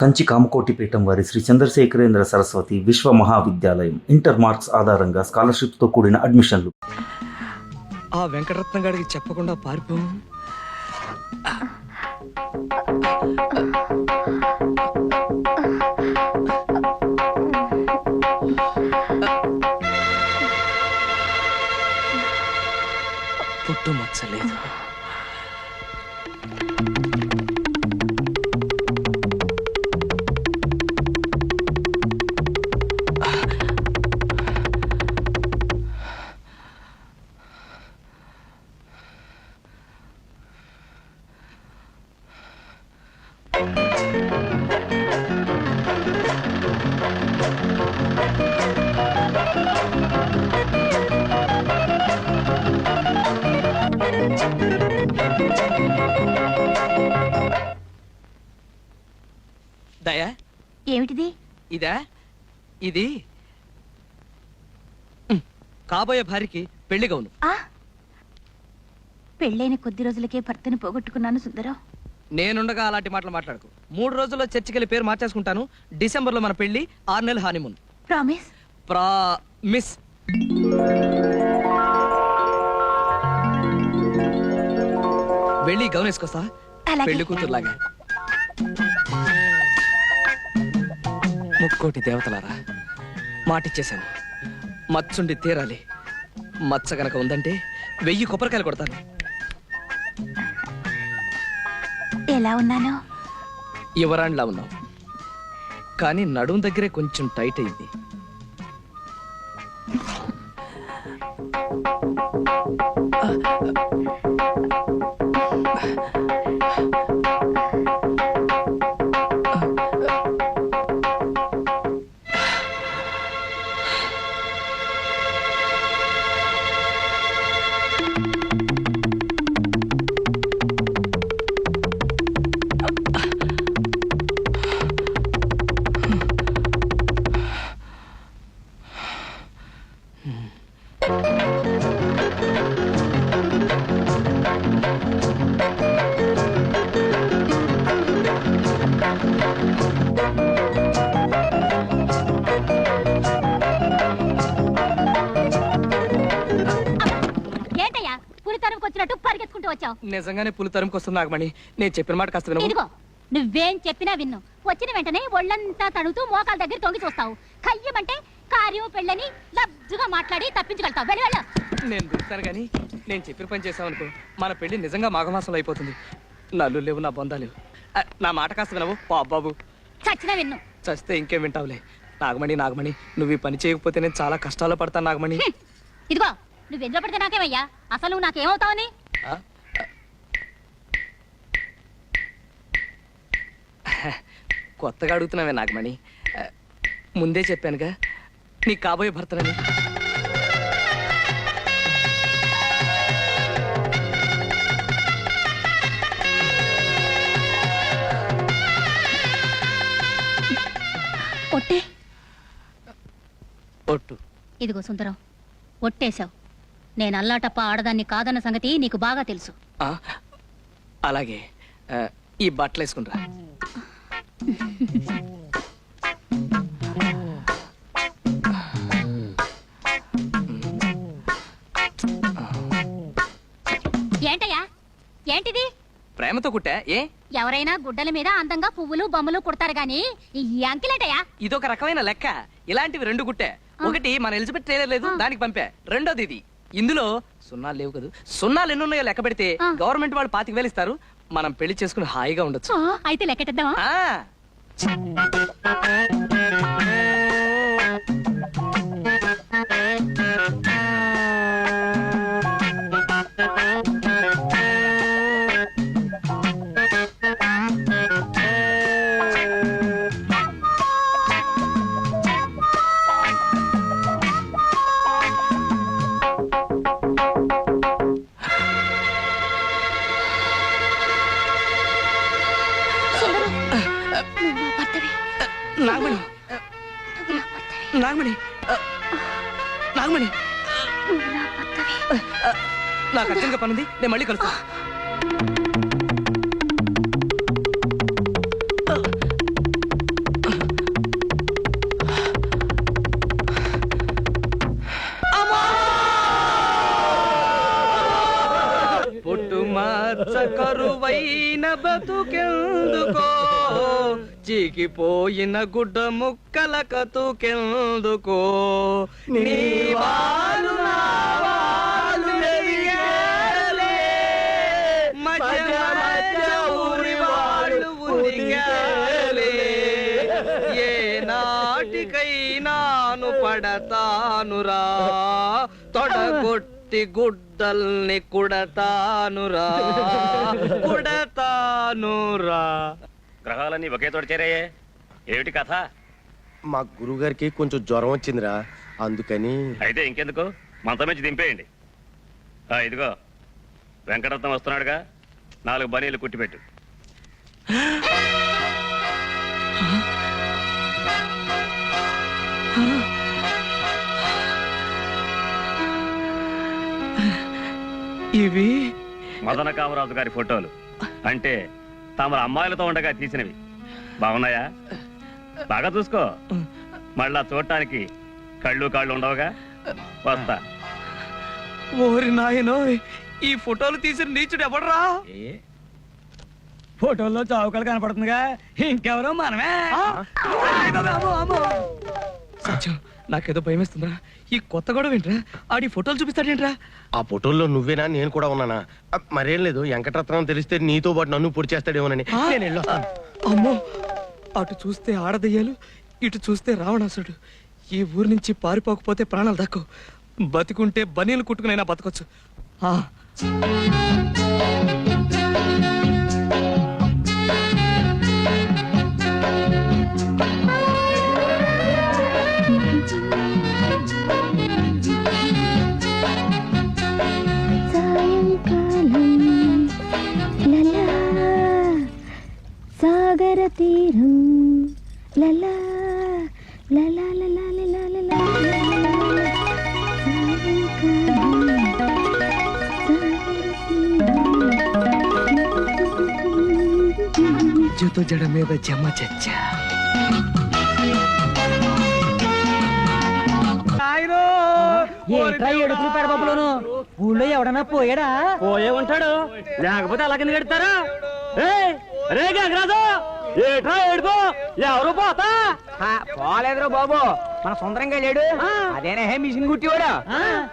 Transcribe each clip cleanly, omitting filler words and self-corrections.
కంచి కామకోటిపీఠం వారి శ్రీ చంద్రశేఖరేంద్ర సరస్వతి విశ్వ మహావిద్యాలయం inter marks ఆధారంగా స్కాలర్షిప్తో కూడిన అడ్మిషన్లు. ఆ వెంకటరత్నం గారికి చెప్పకుండా పారిపో. పుట్టు మచ్చలేదు. దయా, ఏమిటిది? ఇదా? ఇది కాబోయే భార్యకి పెళ్లి గౌను. పెళ్ళైన కొద్ది రోజులకే భర్తని పోగొట్టుకున్నాను సుందరం. నేనుండగా అలాంటి మాటలు మాట్లాడకు. 3 రోజుల్లో చర్చికెళ్ళి పేరు మార్చేసుకుంటాను. డిసెంబర్లో మన పెళ్లి, 6 నెలల హానిమూన్. ప్రామిస్? ప్రామిస్. వెళ్ళి గౌన్ వేసుకొస్తా, పెళ్లి కూతురులాగా. ముక్కోటి దేవతలారా, మాటిచ్చేశాను. మచ్చుండి తీరాలి. మచ్చ గనక ఉందంటే 1000 కొబ్బరికాయలు కొడతాను. ఎలా ఉన్నాను? యువరాణిలా ఉన్నావు, కానీ నడుం దగ్గరే కొంచెం టైట్ అయింది. నిజంగానే పులి తరుముకొస్తుంది నాగమణి. నేను చెప్పిన మాట కాస్త వినవు. ఇదిగో, నువ్వేం చెప్పినా విన్ను. వచ్చిన వెంటనే ఒళ్ళంతా తడుతూ మోకాల దగ్గర తొంగి చూస్తావు. కయ్యమంటే కార్యం పెళ్ళని లబ్జుగా మాట్లాడి తప్పించగలుగుతావు. వెళ్ళి వెళ్ళ. నేను చూస్తాను కానీ నేను చెప్పిన పని చేసావు అనుకో, మన పెళ్లి నిజంగా మాఘమాసంలో అయిపోతుంది. నల్లు లేవు, నా బంధాలు. నా మాట కాస్త వినవు బాబు. చచ్చినా విన్ను. చస్తే ఇంకేం వింటావులే. నాగమణి నాగమణి, నువ్వు ఈ పని చేయకపోతే నేను చాలా కష్టాల్లో పడతాను నాగమణి. ఇదిగో, నువ్వు ఎందులో పడితే నాకేమయ్యా? అసలు నువ్వు నాకేమవుతావని? కొత్తగా అడుగుతున్నావే నాగమణి. ముందే చెప్పానుగా నీ కాబోయే భర్తనని. ఒట్టే. ఒట్టు. ఇదిగో సుందరం, ఒట్టేశావు. నేను అల్లాటప్ప ఆడదాన్ని కాదన్న సంగతి నీకు బాగా తెలుసు. అలాగే, ఈ బట్టలు వేసుకుంటా. ఏంటయ్యా, ఏంటిది? ప్రేమతో కుట్టా. ఏ ఎవరైనా గుడ్డల మీద అందంగా పువ్వులు బొమ్మలు కుడతారు గాని ఈ అంకిలేటయ్యా? ఇదొక రకమైన లెక్క. ఇలాంటివి 2 కుట్టా. ఒకటి మన ఎలిజబెత్ ట్రైలర్ లేదు, దానికి పంపా. రెండోది ఇది. ఇందులో సున్నాలు లేవు కదా. సున్నాలు ఎన్ని ఉన్నాయో లెక్క పెడితే గవర్నమెంట్ వాళ్ళు 25,000 ఇస్తారు. మనం పెళ్లి చేసుకుని హాయిగా ఉండొచ్చు. అయితే లెక్కెట్టేద్దామా? నాగమణి, నాగమణి, నాగమణి, నాకు అర్జెంట్గా పనుంది, నేను మళ్ళీ కలుస్తా. బతుకెందుకో చీకిపోయిన గుడ్డ ముక్కల కతుకెందుకో నీ వాలు నా వాలు వెలిగాలే, మధ్య మధ్య ఊరి వాళ్ళు ఉనిగాలే. ఏ నాటికైనాను పడతానురా, తొడగొట్టి గుడ్డల్ని కుడతానురా, కుడతానురా. గ్రహాలన్నీ ఒకే తోట చేరాయే, ఏమిటి కథ? మా గురువుగారికి కొంచెం జ్వరం వచ్చిందిరా, అందుకని. అయితే ఇంకెందుకు, మంచం నుంచి దింపేయండి. ఇదిగో వెంకటరత్నం వస్తున్నాడుగా, 4 బనీలు కుట్టిపెట్టు. ఇవి మదన కామరాజు గారి ఫోటోలు, అంటే తమ అమ్మాయిలతో ఉండగా తీసినవి. బాగున్నాయా? బాగా చూసుకో, మళ్ళా చూడటానికి కళ్ళు కాళ్ళు ఉండవుగా. వస్తా. ఓరి నాయనో, ఈ ఫోటోలు తీసిన నీచుడు ఎవడరా? ఫోటోల్లో చౌకలు కనపడుతుందిగా, ఇంకెవరో మనమే. సత్యం, నాకేదో భయం వేస్తుందా? ఈ కొత్త గొడవ ఏంట్రా? ఆడి ఫోటోలు చూపిస్తాడేంట్రా? ఆ ఫోటోల్లో నువ్వేనా, నేను కూడా ఉన్నానా? మరేం లేదు, వెంకటరత్నం తెలిస్తే నీతో పాటు నన్ను పొడి చేస్తాడేమోనని నేను వెళ్ళొస్తాను. అమ్మో, అటు చూస్తే ఆడదయ్యాలు, ఇటు చూస్తే రావణాసుడు. ఈ ఊరు నుంచి పారిపోకపోతే ప్రాణాలు దక్కవు. బతికుంటే బనీలు కుట్టుకునైనా బతకొచ్చు. సాగర తీరం లలా లలా లలా లలా లలా జుతో జడ మీద జమ చచ్చ. ఎడుకులు పెడబబ్బులోను ఊళ్ళో ఎవడన్నా పోయాడా? పోయే ఉంటాడు, లేకపోతే అలాగే ఎడతారా? రే గంగరాజు, ఏట్రా ఏడుకో, ఎవరు పోతా? పోలేదురా బాబు, మన సుందరంగా లేడు. అదేనే మిషన్ కుట్టివాడు,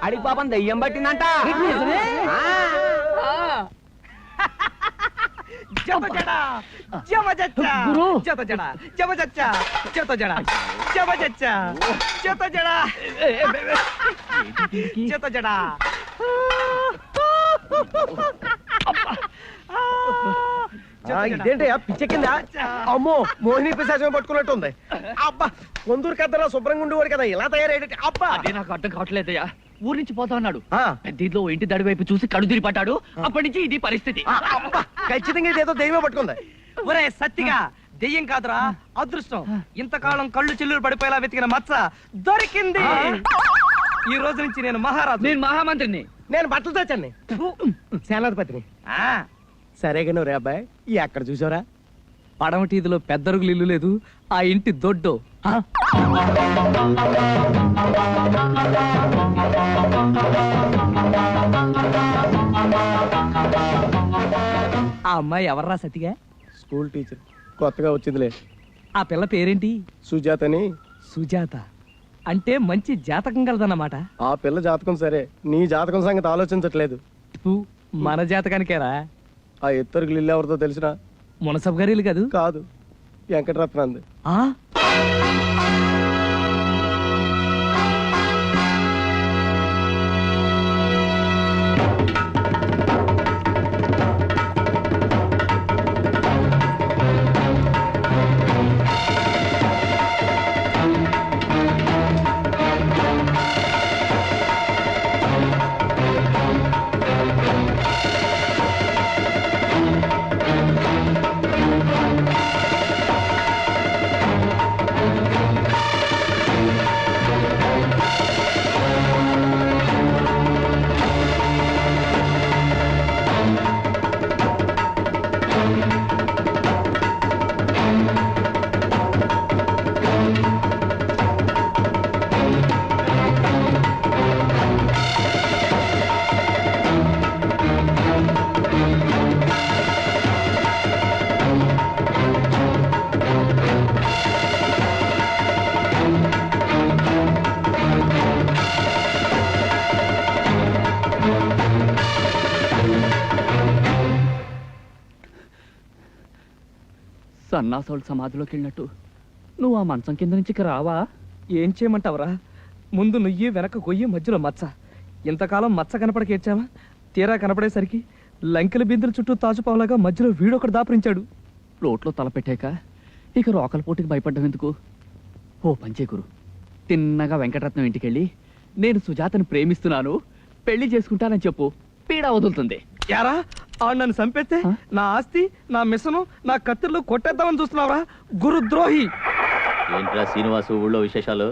అడిగి పాపం దయ్యం పట్టిందంట. ఇదేంటి పిచ్చెక్కిందా? అమ్మో, మోహిని పిశాచం పట్టుకున్నట్టు ఉంది. అబ్బా, కొందరు కద్దలా శుభ్రంగా ఉండేవాడు కదా, ఇలా తయారయ్యేటట్టు. అబ్బా, అదే నాకు అర్థం కావట్లేదయ్యా. ఊరి నుంచి పోతా అన్నాడు, పెద్ద ఇంటి దడి వైపు చూసి కడు తిరిగి పడ్డాడు. అప్పటి నుంచి ఇది పరిస్థితి. అబ్బా, ఖచ్చితంగా ఇదేదో దైవమే పట్టుకుంది. ఒరే సత్తిగా, దెయ్యం కాదురా అదృష్టం. ఇంతకాలం కళ్ళు చిల్లులు పడిపోయేలా వెతికిన మచ్చ దొరికింది. ఈ రోజు నుంచి నేను మహారాజు. నేను మహామంత్రిని. నేను బట్టలు తెచ్చండి, సేనాధిపతిని. సరేగా నువ్వు రే అబ్బాయి, ఎక్కడ చూసావురా? పడమటి ఇదిలో పెద్దరుగులు ఇల్లు లేదు, ఆ ఇంటి దొడ్డు. ఆ అమ్మాయి ఎవర్రా సతిగా? స్కూల్ టీచర్, కొత్తగా వచ్చిందిలే. ఆ పిల్ల పేరేంటి? సుజాతని. సుజాత అంటే మంచి జాతకం కలదన్నమాట. ఆ పిల్ల జాతకం సరే, నీ జాతకం సంగతి ఆలోచించట్లేదు. మన జాతకానికేరా? ఆ ఎత్తరుగులు ఇల్లు ఎవరితో తెలిసినా? మునసబ్ గారి ఇల్లు కాదు? కాదు, వెంకటరత్నంది. ఆ సన్నాసోళ్ళ సమాధిలోకి వెళ్ళినట్టు నువ్వు ఆ మంచం కింద నుంచి ఇక రావా? ఏం చేయమంటావురా? ముందు నుయ్యి వెనక గొయ్యి మధ్యలో మచ్చ. ఇంతకాలం మచ్చ కనపడక ఏడ్చావా? తీరా కనపడేసరికి లంకెల బిందుల చుట్టూ తాచుపావులాగా మధ్యలో వీడొకడు దాపరించాడు. రోట్లో తల పెట్టాక ఇక రోకల పోటీకి భయపడ్డం ఎందుకు? ఓ పంచే గురు, తిన్నగా వెంకటరత్నం ఇంటికెళ్ళి నేను సుజాతను ప్రేమిస్తున్నాను, పెళ్లి చేసుకుంటానని చెప్పు, పీడ వదులుతుంది. యారా ఆడు నన్ను చంపేస్తే నా ఆస్తి, నా మిషను, నా కత్తిర్లు కొట్టేద్దామని చూస్తున్నావురా గురుద్రోహి. ఏంట్రా శ్రీనివాసు ఊళ్ళో విశేషాలు?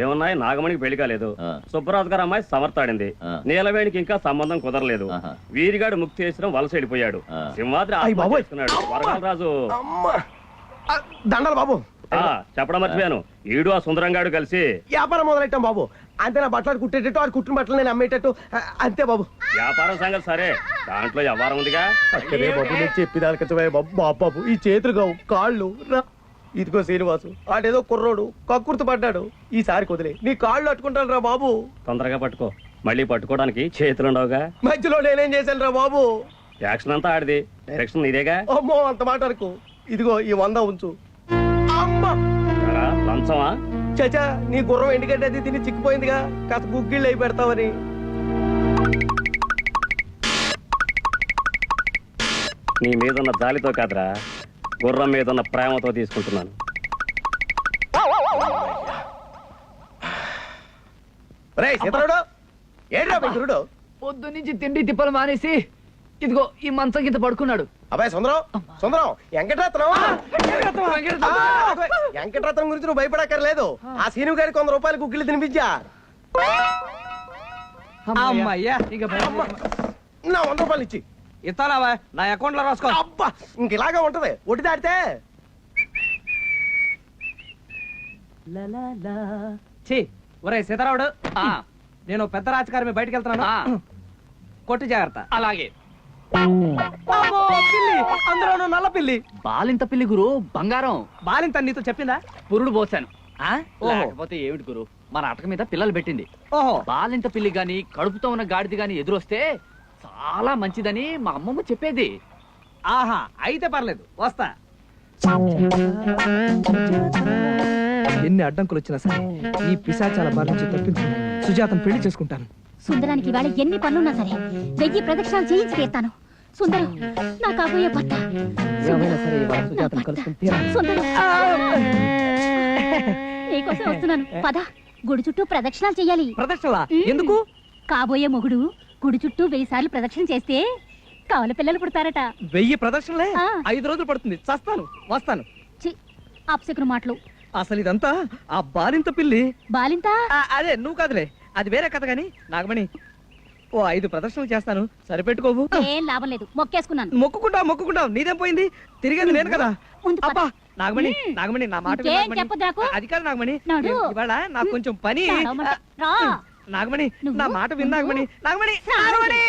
ఏమున్నాయి, నాగమణికి పెళ్లి కాలేదు, ఆ. సుబ్బరాజు గారు అమ్మాయి సమర్థాడింది, ఆ. నీలవేణికి ఇంకా సంబంధం కుదరలేదు, ఆహా. వీరిగాడు ముక్తి చేసిన వలస వెళ్ళిపోయాడు, ఆ. సింహాద్రి అయ్ బాబోయ్. చేసుకున్నాడు. వరహాలరాజు అమ్మా ఆ, దండాలు బాబు. చెప్పడం మర్చిపోయాను, ఈడు ఆ సుందరంగాడు కలిసి వ్యాపారం మొదలెట్టాం బాబు. అంతే, నా బట్టలు కుట్టేటట్టు ఆ కుట్టిన బట్టలు నేను అమ్మేటట్టు అంతే బాబు. వ్యాపారం సంగతి సరే, దాంట్లో వ్యవహారం ఉందిగా. అక్కడే బాబు, నేను చెప్పిదానికచ్చవే బాబు. బాబు ఈ చేతులు కావు, కాళ్ళు రా. ఇదిగో శ్రీనివాసు, ఆడేదో కుర్రోడు కక్కుర్తి పడ్డాడు. ఈసారి కుదిలే, నీ కాళ్ళు అట్టుకుంటాను రా బాబు. తొందరగా పట్టుకో, మళ్ళీ పట్టుకోవడానికి చేతులుండవుగా. మధ్యలో నేనేం చేశాను రా బాబు? యాక్షన్ అంతా ఆడిది, డైరెక్షన్ నీదేగా. అమ్మో, అంత మాట అనుకో. ఇదిగో ఈ 100 ఉంచు. అమ్మా ఎరా, లంచమా? చచా, నీ గుర్రం ఎండుగడ్డి అది తిని చిక్కిపోయిందిగా, కాస్త గుగ్గిళ్ళు అయి పెడతావని. నీ మీదున్న జాలితో కాదురా, గుర్రం మీదున్న ప్రేమతో తీసుకుంటున్నాను. రేయ్ సీతరుడు, ఏంట్రా మీ గురుడు? పొద్దు నుంచి తిండి తిప్పలు మానేసి ఇదిగో ఈ మంచం కింద పడుకున్నాడు. అబ్బాయి సుందరం, సుందరం, వెంకటరత్నం. వెంకటరత్నం గురించి నువ్వు భయపడక్కర్లేదు. ఆ సీను గారికి 100 రూపాయలు గుగ్గిళ్ళు తినిపించా. అమ్మయ్యా, ఇంకా నా 100 రూపాయలు ఇచ్చి. ఇస్తానావా? నా అకౌంట్ లో రాసుకో. అబ్బా, ఇంక ఇలాగా ఉంటది. ఒట్టి దాడితే ఛీ, ఒరే సీతారావుడు, నేను పెద్ద రాజకారి బయటకు వెళ్తున్నాను, కొట్టు జాగ్రత్త. అలాగే. అమ్మో, పిల్లి, అందులోనూ నల్ల పిల్లి. బాలింత పిల్లి గురు, బంగారం. బాలింత నీతో చెప్పిందా? పురుడు పోసాను. ఓహో. లేకపోతే ఏమిటి గురు, మన అటక మీద పిల్లలు పెట్టింది. ఓహో, బాలింత పిల్లి గాని కడుపుతో ఉన్న గాడిది గాని ఎదురొస్తే చాలా మంచిదని మా అమ్మమ్మ చెప్పేది. ఆహా, అయితే పర్లేదు, వస్తా. ఎన్ని అడ్డంకులు వచ్చినా సరే ఈ పిశాచాల బారి నుంచి తప్పించుకుని సుజాతను పెళ్లి చేసుకుంటాను. సుందరానికి ఇవాళ ఎన్ని పనులున్నా సరే 1000 ప్రదక్షిణాలు చేయించి తీస్తాను. సుందరం, నా కాబోయే భర్త. ఏమైనా సరే ఇవాళ సుజాతను కలుసుకుని తీరాలి. సుందరం, నీకోసం వస్తున్నాను. పద, గుడి చుట్టూ ప్రదక్షిణాలు చెయ్యాలి. ప్రదక్షిణ ఎందుకు? కాబోయే మొగుడు గుడి చుట్టూ 1000 సార్లు ప్రదక్షిణ చేస్తే కవల పిల్లలు పుడతారట. 1000 ప్రదక్షిణలే? ఆ. 5 రోజులు పడుతుంది. చస్తాను, వస్తాను. చి, అప్సకుడు మాటలు. అసలు ఇదంతా ఆ బాలింత పిల్లి. బాలింత అదే, నువ్వు కాదులే, అది వేరే కథ. గాని నాగమణి, ఓ 5 ప్రదర్శనలు చేస్తాను, సరిపెట్టుకోవు. ఏం లాభం లేదు, మొక్కేసుకున్నాను. మొక్కుకుంటావు, నీదేం పోయింది? తిరిగేది నేను కదా. ముందు పద. అబ్బా నాగమణి, నాగమణి, నా మాట విను, ఇంకేం నాగమణి. చెప్పొద్దు నాకు. అది కాదు నాగమణి, నడు. ఇవాళ నాకు కొంచెం పని. నడవమంట. రా. నాగమణి, నువ్వు- నా మాట విను నాగమణి. నాగమణి, నాగమణి.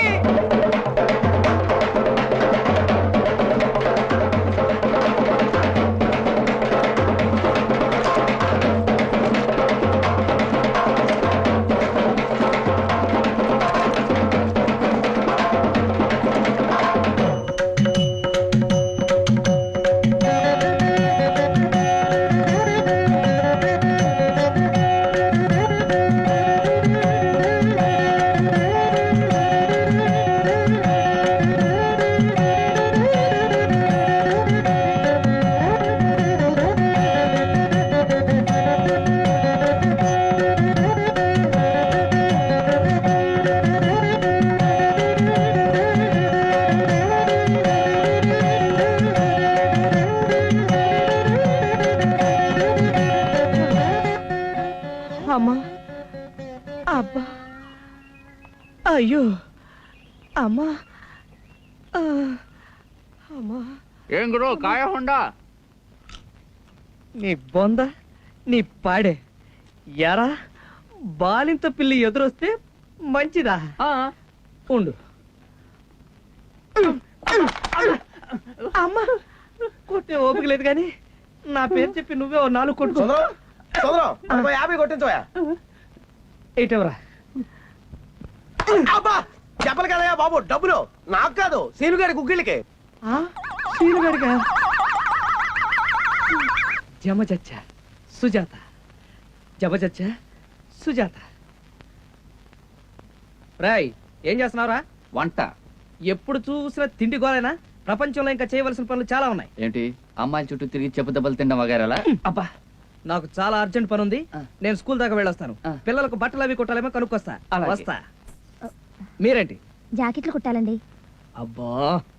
అమ్మా, అబ్బా, అయ్యో, అమ్మా, అమ్మా. ఏం గురు, కాయ హోండా? నీ బొంద, నీ పాడే. ఎరా, బాలింత పిల్లి ఎదురొస్తే మంచిదా? ఉండు. అమ్మా, కొట్టే ఓపిక లేదు కానీ నా పేరు చెప్పి నువ్వే ఓ 4 కొట్టుకో. సుందరం, సుందరం, ఇంకో 50 కొట్టించోయా. ఏటవరా? అబ్బా, చెప్పలు కదయా బాబు, డబ్బులు నాకు కాదు, సీను గారి గుగ్గిళ్ళకి. సీనుగాడిగా? జమజచ్చ సుజాత జమజచ్చ సుజాత. రాయ్ ఏం చేస్తున్నావురా? వంట ఎప్పుడు చూసినా తిండి గోలేనా? ప్రపంచంలో ఇంకా చేయవలసిన పనులు చాలా ఉన్నాయి. ఏంటి అమ్మాయిల చుట్టూ తిరిగి చెప్పు దెబ్బలు తిండం వగేరాలా? అబ్బా నాకు చాలా అర్జెంట్ పని ఉంది. నేను స్కూల్ దాకా వెళ్ళొస్తాను. పిల్లలకు బట్టలు అవి కుట్టాలేమో కనుక్కొస్తా. అలాగే. వస్తా. మీరేంటి? జాకెట్లు కుట్టాలండి. అబ్బా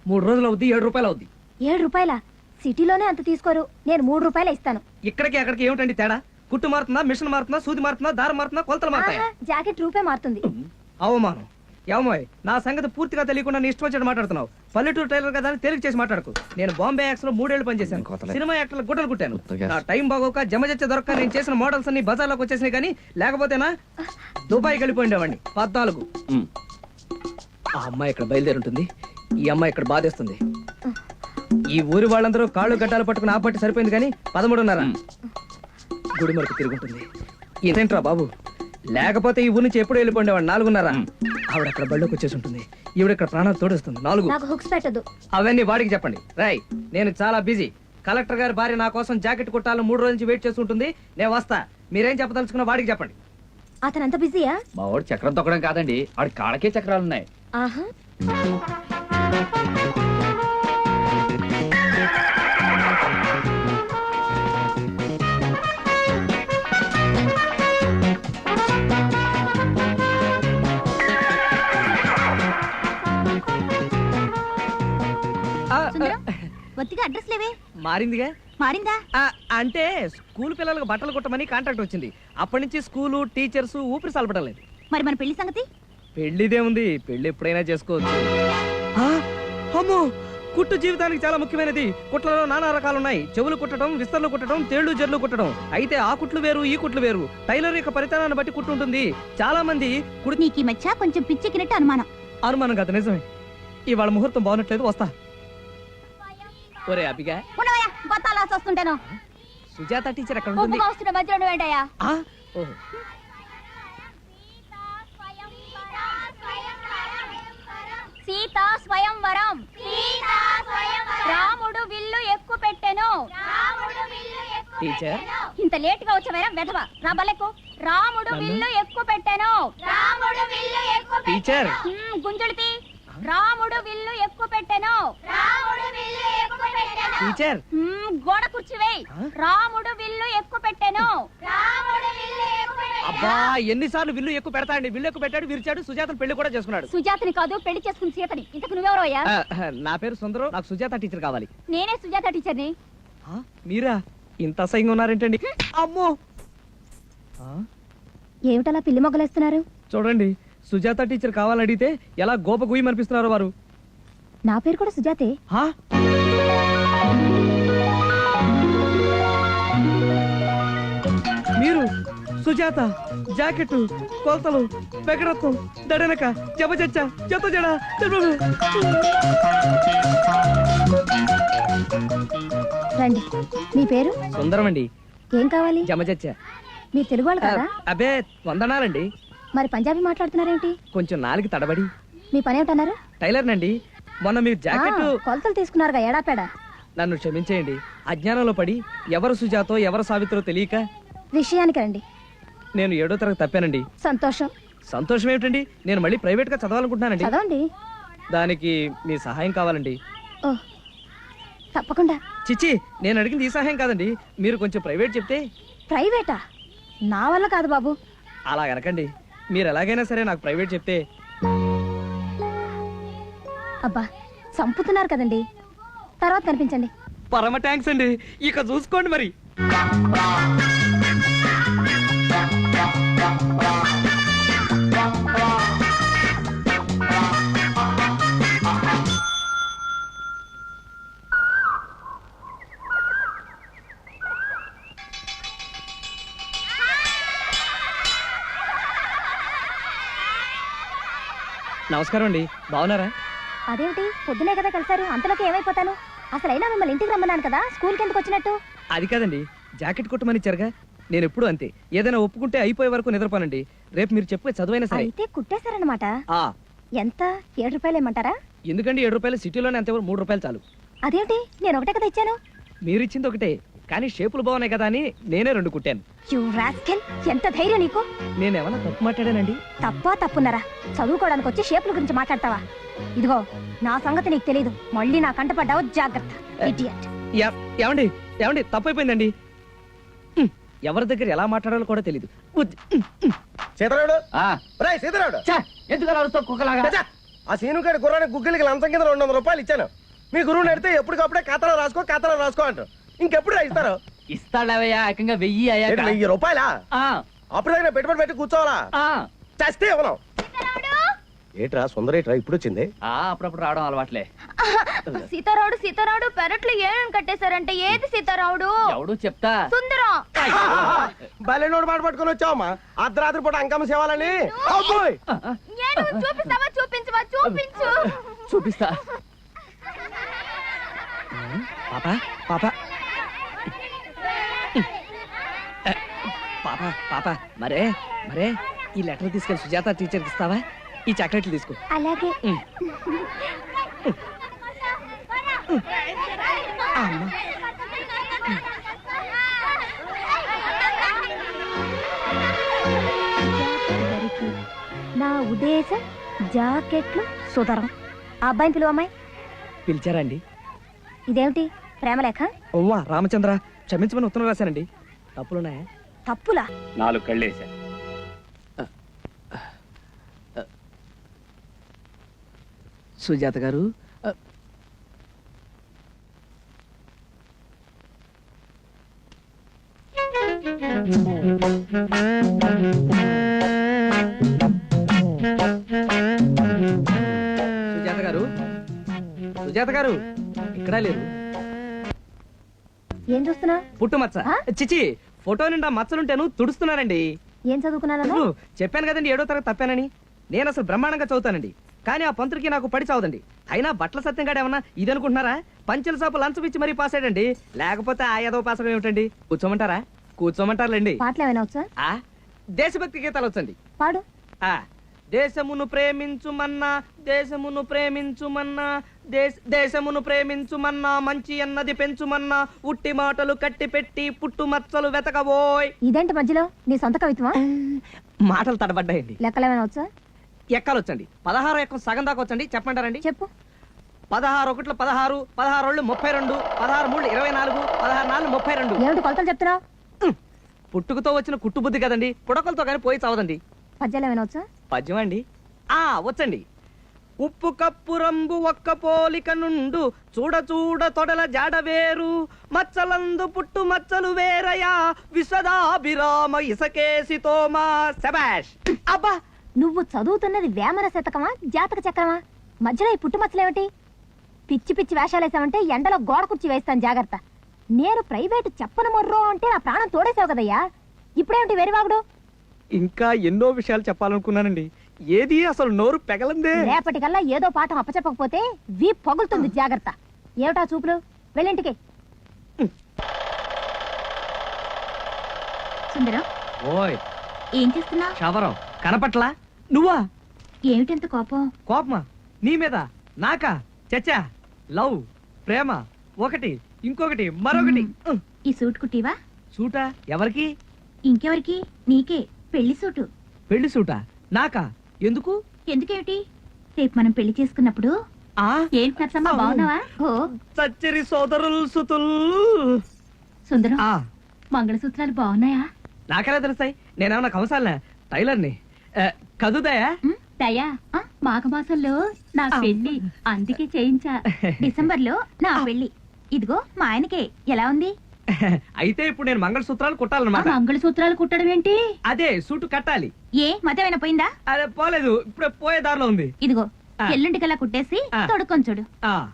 3 రోజులు అవుద్ది, 7 రూపాయలు అవుద్ది. 7 రూపాయల సిటీలోనే అంత తీసుకోరు. నేను 3 రూపాయలు ఇస్తాను. ఇక్కడికి అక్కడికి ఏమిటండి తేడా? కుట్టు మారుతుందా, మిషన్ మారుతుందా, సూది మారుతుందా, దారం మారుతుందా, కొలతలు మారుతాయా? ఆహా, జాకెట్ రూపే మారుతుంది. అవమానం. ఏమోయ్ నా సంగతి పూర్తిగా తెలియకుండా నీ ఇష్టం వచ్చినట్టు మాట్లాడుతున్నావు. పల్లెటూరు టైలర్ కదా అని తేలిక చేసి మాట్లాడుకు. నేను బాంబే యాక్స్ లో 3 ఏళ్ళు పనిచేశాను. సినిమా యాక్టర్ల గుడ్డలు కుట్టాను. నా టైం బాగోక జమజచ్చ దొరక్క నేను చేసిన మోడల్స్ అన్ని బజార్లోకి వచ్చేసినాయి. కానీ లేకపోతేనా దుబాయ్ వెళ్ళిపోయిండేవాడిని. 14. ఆ అమ్మాయి ఇక్కడ బయలుదేరి ఉంటుంది, ఈ అమ్మాయి ఇక్కడ బాధేస్తుంది. ఈ ఊరి వాళ్ళందరూ కాళ్ళు గడ్డాలు పట్టుకుని ఆపట్టి సరిపోయింది. కానీ 13:30 గుడి మరకు తిరుగుంటుంది. ఇదేంట్రా బాబు, లేకపోతే ఈ ఊరి నుంచి ఎప్పుడు వెళ్ళిపోండేవాడు. 4:30 ఆవిడ అక్కడ బళ్ళోకి వచ్చేసి ఉంటుంది. ఈవిడ ఇక్కడ ప్రాణాలు తోడేస్తుంది. 4 నాకు హుక్స్ పెట్టదు. అవన్నీ వాడికి చెప్పండి. రాయ్ నేను చాలా బిజీ. కలెక్టర్ గారి భార్య నా కోసం జాకెట్ కుట్టాలని 3 రోజుల నుంచి వెయిట్ చేస్తుంటుంది. నేను వస్తా. మీరేం చెప్పదలుచుకున్నా వాడికి చెప్పండి. అతను అంత బిజీయా? మా వాడు చక్రం తొక్కడం కాదండి, ఆడి కాళ్ళకే చక్రాలున్నాయి. ఆహా. ఆ, సుందరం ఒత్తిగా అడ్రస్ లేవే. మారిందిగా. మారిందా? అంటే స్కూల్ పిల్లలకు బట్టలు కుట్టమని కాంట్రాక్ట్ వచ్చింది. అప్పటి నుంచి స్కూలు టీచర్స్ ఊపిరి సలపడం లేదు. మరి మన పెళ్లి సంగతి? పెళ్లిదే ఉంది, పెళ్లి ఎప్పుడైనా చేసుకోవచ్చు. అమ్మో, కుట్టు జీవితానికి చాలా ముఖ్యమైనది. కుట్లలో నానా రకాలు ఉన్నాయి. చెవులు కుట్టడం, విస్తర్లు కుట్టడం, తేళ్లు జర్లు కుట్టడం. అయితే ఆ కుట్లు వేరు, ఈ కుట్లు వేరు. టైలర్ యొక్క పరితనాన్ని బట్టి కుట్టు ఉంటుంది. చాలా మంది నీకు ఈ మధ్య కొంచెం పిచ్చెక్కినట్టు అనుమానం. అనుమానం కాదు, నిజమే. ఇవాళ ముహూర్తం బాగున్నట్లేదు, వస్తా. ఒరే అభిగా, ఉన్నవయ్యా బత్తాలా వస్తుంటాను. సుజాత టీచర్ ఎక్కడ ఉంటుంది? ఉప్పుగా వస్తున్న మధ్యలో నువ్వేంటయ్యా? ఆ, ఓహో. సీతా స్వయంవరం. రాముడు విల్లు ఎక్కు పెట్టెను. టీచర్ ఇంత లేట్ గా వచ్చావేరా వెధవ. రా బలెక్కు. రాముడు విల్లు ఎక్కు పెట్టెను. టీచర్ గుంజుడితి. రాముడు విల్లు ఎక్కు పెట్టెను. టీచర్ గోడ కుర్చీవేయ్. రాముడు విల్లు ఎక్కు పెట్టెను. అబ్బా ఎన్నిసార్లు విల్లు ఎక్కువ పెడతాండి. విల్లు ఎక్కువ పెట్టాడు, విరిచాడు, సుజాతను పెళ్లి కూడా చేసుకున్నాడు. సుజాతని కాదు, పెళ్లి చేసుకుని సీతని. ఇంతకు నువ్వెవరో అయ్యా? నా పేరు సుందరం. నాకు సుజాత టీచర్ కావాలి. నేనే సుజాత టీచర్ని. మీరా? ఇంత అసహ్యంగా ఉన్నారేంటండి? అమ్మో, ఏమిటలా పిల్లి మొగ్గలేస్తున్నారు? చూడండి, సుజాత టీచర్ కావాలని అడిగితే ఎలా గోప గుయ్యి మనిపిస్తున్నారు వారు. నా పేరు కూడా సుజాతే. మీరు సుజాత, జాకెట్, కొలతలు, పెగరత్వం, దడనక, జబజచ్చ, జత జడ. రండి. మీ పేరు? సుందరం అండి. ఏం కావాలి? జమజచ్చ. మీరు తెలుగు వాళ్ళు కదా? అబ్బే వందనాలండి. మరి పంజాబీ మాట్లాడుతున్నారేంటి? కొంచెం నాలుగు తడబడి. మీ పని ఏమిటన్నారు? టైలర్ నండి. మొన్న మీరు జాకెట్ కొలతలు తీసుకున్నారుగా ఏడాపేడా. నన్ను క్షమించేయండి. అజ్ఞానంలో పడి ఎవరు సుజాతో ఎవరు సావిత్రో తెలియక. విషయానికి రండి. నేను 7వ తరగతి తప్పానండి. సంతోషం. సంతోషం ఏమిటండి? నేను మళ్ళీ ప్రైవేట్ గా చదవాలనుకుంటున్నానండి. చదవండి. దానికి మీ సహాయం కావాలండి. ఓ తప్పకుండా. చిచ్చి, నేను అడిగింది ఈ సహాయం కాదండి. మీరు కొంచెం ప్రైవేట్ చెప్తే. ప్రైవేటా? నా వల్ల కాదు బాబు. అలా అనకండి. మీరు ఎలాగైనా సరే నాకు ప్రైవేట్ చెప్తే. అబ్బా చంపుతున్నారు కదండి. తర్వాత కనిపించండి. పరమ థ్యాంక్స్ అండి. ఇక చూసుకోండి మరి. నమస్కారం అండి. బాగున్నారా? అదేమిటి పొద్దునే కదా కలిసారు, అంతలోకి ఏమైపోతాను? అసలైనా మిమ్మల్ని ఇంటికి రమ్మన్నాను కదా, స్కూల్కి ఎందుకు వచ్చినట్టు? అది కాదండి, జాకెట్ కుట్టమని ఇచ్చారుగా. నేను ఎప్పుడు అంతే, ఏదైనా ఒప్పుకుంటే అయిపోయే వరకు నిద్రపోనండి. రేపు మీరు చెప్పే చదువైనా సరే. అయితే కుట్టేశారనమాట. ఆ ఎంత? 7 రూపాయలు ఇమ్మంటారా? ఎందుకండి 7 రూపాయలు? సిటీలోనే అంతే, 3 రూపాయలు చాలు. అదేమిటి, నేను ఒకటే కదా ఇచ్చాను. మీరు ఇచ్చింది ఒకటే, కానీ షేపులు బాగున్నాయి కదా అని నేనే 2 కుట్టాను. యు రాస్కెల్, ఎంత ధైర్యం నీకు? నేనేమన్నా తప్పు మాట్లాడానండి? తప్పున్నారా? చదువుకోవడానికి వచ్చి షేపుల గురించి మాట్లాడతావా? ఇదిగో నా సంగతి నీకు తెలీదు, మళ్ళీ నా కంట పడ్డావు, జాగ్రత్త. ఇడియట్. ఏమండి ఏమండి తప్పైపోయిందండి. ఎవరి దగ్గర ఎలా మాట్లాడాలో కూడా తెలీదు. సీతారాముడు, రేయ్ సీతారాముడు, ఎందుకు అలా అరుస్తావు కుక్కలాగా? చచ్చా! ఆ సీనుగాడి గుర్రానికి గుగ్గిలికి లంచం కింద 200 రూపాయలు ఇచ్చాను. మీ గురువుని అడిగితే ఎప్పటికప్పుడే ఖాతాలో రాసుకో అంటారు. ఇంకెప్పుడు ఇస్తారు? ఇస్తాడవయ్యా, ఏకంగా 1000 అయ్యాక. 1000 రూపాయలా? ఆ, అప్పుడు దగ్గర పెట్టుబడి పెట్టి కూర్చోవాలా? ఆ, చస్తే ఇవ్వను. ఏట్రా సుందరేట్రా ఇప్పుడు వచ్చింది? అప్పుడప్పుడు రావడం అలవాట్లే. సీతారాముడు పెరట్లు ఏమని కట్టేశారంటే ఏది సీతారాముడు? ఎవడు చెప్తా. సుందరం. బలెనోడు మాట పట్టుకొని వచ్చావమ్మా అర్ధరాత్రి పూట అంకమ్మ సేవాలని. చూపిస్తావా? చూపించు. చూపిస్తా. పాపా పాపా పాపా పాపా మరే ఈ లెటర్ తీసుకెళ్ళి సుజాత టీచర్కి ఇస్తావా? ఈ చాక్లెట్లు తీసుకో. అలాగే. నా ఉద్దేశం జాకెట్లు సుతరం. ఆ అబ్బాయిని పిలువమ్మాయి. పిలిచారండి? ఇదేమిటి ప్రేమలేఖ? ఓవా రామచంద్ర, క్షమించమని ఉత్తరం రాశానండి. తప్పులున్నాయా? తప్పులా? 4 కళ్ళేసా. సుజాత గారు, సుజాత గారు ఇక్కడా లేరు. ఏం చూస్తున్నా? పుట్టుమచ్చ. ఆ? చిచి, ఫోటో నిండా మచ్చలుంటేను తుడుస్తున్నానండి. ఏం చదువుకున్నాను? చెప్పాను కదండి 7వ తరగతి తప్పానని. నేను అసలు బ్రహ్మాండంగా చదువుతానండి, కానీ ఆ పంతుడికి నాకు పడి చావదండి. అయినా బట్టల సత్యంగాడు ఏమన్నా ఇదనుకుంటున్నారా? పంచెల సాపు లంచం ఇచ్చి మరీ పాస్ అయ్యాడండి. లేకపోతే ఆ ఏదో పాస్ అవ్వడం ఏమిటండి? కూర్చోమంటారా? కూర్చోమంటారులేండి. పాటలు ఏమైనా వచ్చా? ఆ దేశభక్తి గీతాలు వచ్చండి. పాడు. ఆ దేశమును ప్రేమించుమన్నా, దేశమును ప్రేమించుమన్నా, దేశమును ప్రేమించుమన్నా, మంచి అన్నది పెంచుమన్నా, ఉట్టి మాటలు కట్టి పెట్టి పుట్టు మచ్చలు వెతకబోయ్. ఇదేంటి మధ్యలో నీ సొంత కవిత్వమా? మాటలు తడబడ్డాయండి. లెక్కలు ఏమైనా వచ్చా? ఎక్కాలు వచ్చండి. 16 ఎక్కం సగం దాకా వచ్చండి. చెప్పమంటారండి? చెప్పు. 16 ఒకట్లు 16, 16 32, 16 3 24, 16 4 32. ఏమిటి కొలతలు చెప్తున్నావు? పుట్టుకతో వచ్చిన కుట్టు బుద్ధి కదండి, పుడకలతో కానీ పోయి చావదండి. పద్యాలు ఏమైనా వచ్చా? పద్యం అండి? వచ్చండి. ఉప్పు కప్పు రంగు ఒక్క పోలిక నుండు, చూడ చూడ తొడల జాడ వేరు, మచ్చలందు పుట్టు మచ్చలు వేరయా, విశ్వదాభిరామ ఇసకేసి తోమా. శబాష్. అబ్బా, నువ్వు చదువుతున్నది వేమన శతకమా జాతక చక్రమా? మధ్యలో ఈ పుట్టుమచ్చలేమిటి? పిచ్చి పిచ్చి వేషాలేసావంటే ఎండలో గోడ కుర్చీ వేస్తాను, జాగ్రత్త. నేను ప్రైవేటు చెప్పను మొర్రో అంటే నా ప్రాణం తోడేసావు కదయ్యా, ఇప్పుడేమిటి వెరివాగుడు? ఇంకా ఎన్నో విషయాలు చెప్పాలనుకున్నానండి, ఏది అసలు నోరు పెగలందే. రేపటికల్లా ఏదో పాఠం అప్పచెప్పకపోతే వీ పగులుతుంది, జాగ్రత్త. ఏమిటా చూపులు? వెళ్ళింటికి. సుందరం, ఓయ్ ఏం చేస్తున్నా? శవరం కనపట్లా? నువ్వా? ఏమిటంత కోపం? కోపమా? నీ మీద? నాకా? చచ్చా, లవ్ ప్రేమ ఒకటి, ఇంకొకటి, మరొకటి. ఈ సూట్ కుట్టివా? సూటా? ఎవరికి? ఇంకెవరికి? నీకే. పెళ్లి సూటు. పెళ్లి సూటా? నాకా? ఎందుకు? ఎందుకేమిటి? రేపు మనం పెళ్లి చేసుకున్నప్పుడు. ఏంటి నర్సమ్మ, బాగున్నావా? ఓ చచ్చరి సోదరులు సుతుల్. సుందరం, మంగళసూత్రాలు బాగున్నాయా? నాకెలా తెలుస్తాయి? నేనేమన్నా కంసాలనా? టైలర్ని. కదుదయా? దయా, మాఘమాసంలో నా పెళ్లి, అందుకే చేయించా. డిసెంబర్ లో నా పెళ్లి. ఇదిగో మా ఆయనకే. ఎలా ఉంది? అయితే ఇప్పుడు నేను మంగళసూత్రాలు కుట్టాలన్నమాట. మంగళసూత్రాలు కుట్టడం ఏంటి? అదే సూటు కట్టాలి. ఏ మతమైనా పోయిందా? అదే పోలేదు, ఇప్పుడు పోయే దారిలో ఉంది. ఇదిగో ఎల్లుంటికల్లా కుట్టేసి తొడుక్కొని చూడు.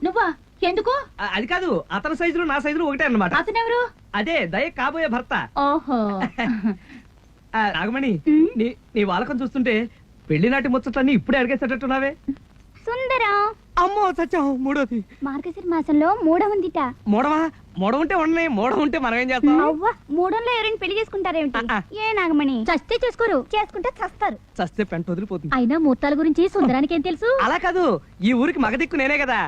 నువ్వా? ఎందుకు? అది కాదు, అతని సైజులు నా సైజులు ఒకటే అన్నమాట. అతనెవరు? అదే దయ కాబోయే భర్త. ఓహో. నాగమణి, నీ వాలకం చూస్తుంటే పెళ్లి నాటి ముచ్చట్లన్నీ ఇప్పుడే అడిగేసేటట్టున్నావే. సుందరం, అమ్మో సత్యం, మూడోది. మార్గశిర మాసంలో మూడవందిట. మూడవా? మూడ ఉంటే ఉండని, మూడ ఉంటే మనం ఏం చేస్తాం? అవ్వ, మూడంలో ఎవరైనా పెళ్లి చేసుకుంటారేమిటి? ఏ నాగమణి, చస్తే చేసుకోరు, చేసుకుంటే చస్తారు. చస్తే పెంట వదిలిపోతుంది. అయినా ముహూర్తాల గురించి సుందరానికి ఏం తెలుసు? అలా కాదు, ఈ ఊరికి మగ దిక్కు నేనే కదా.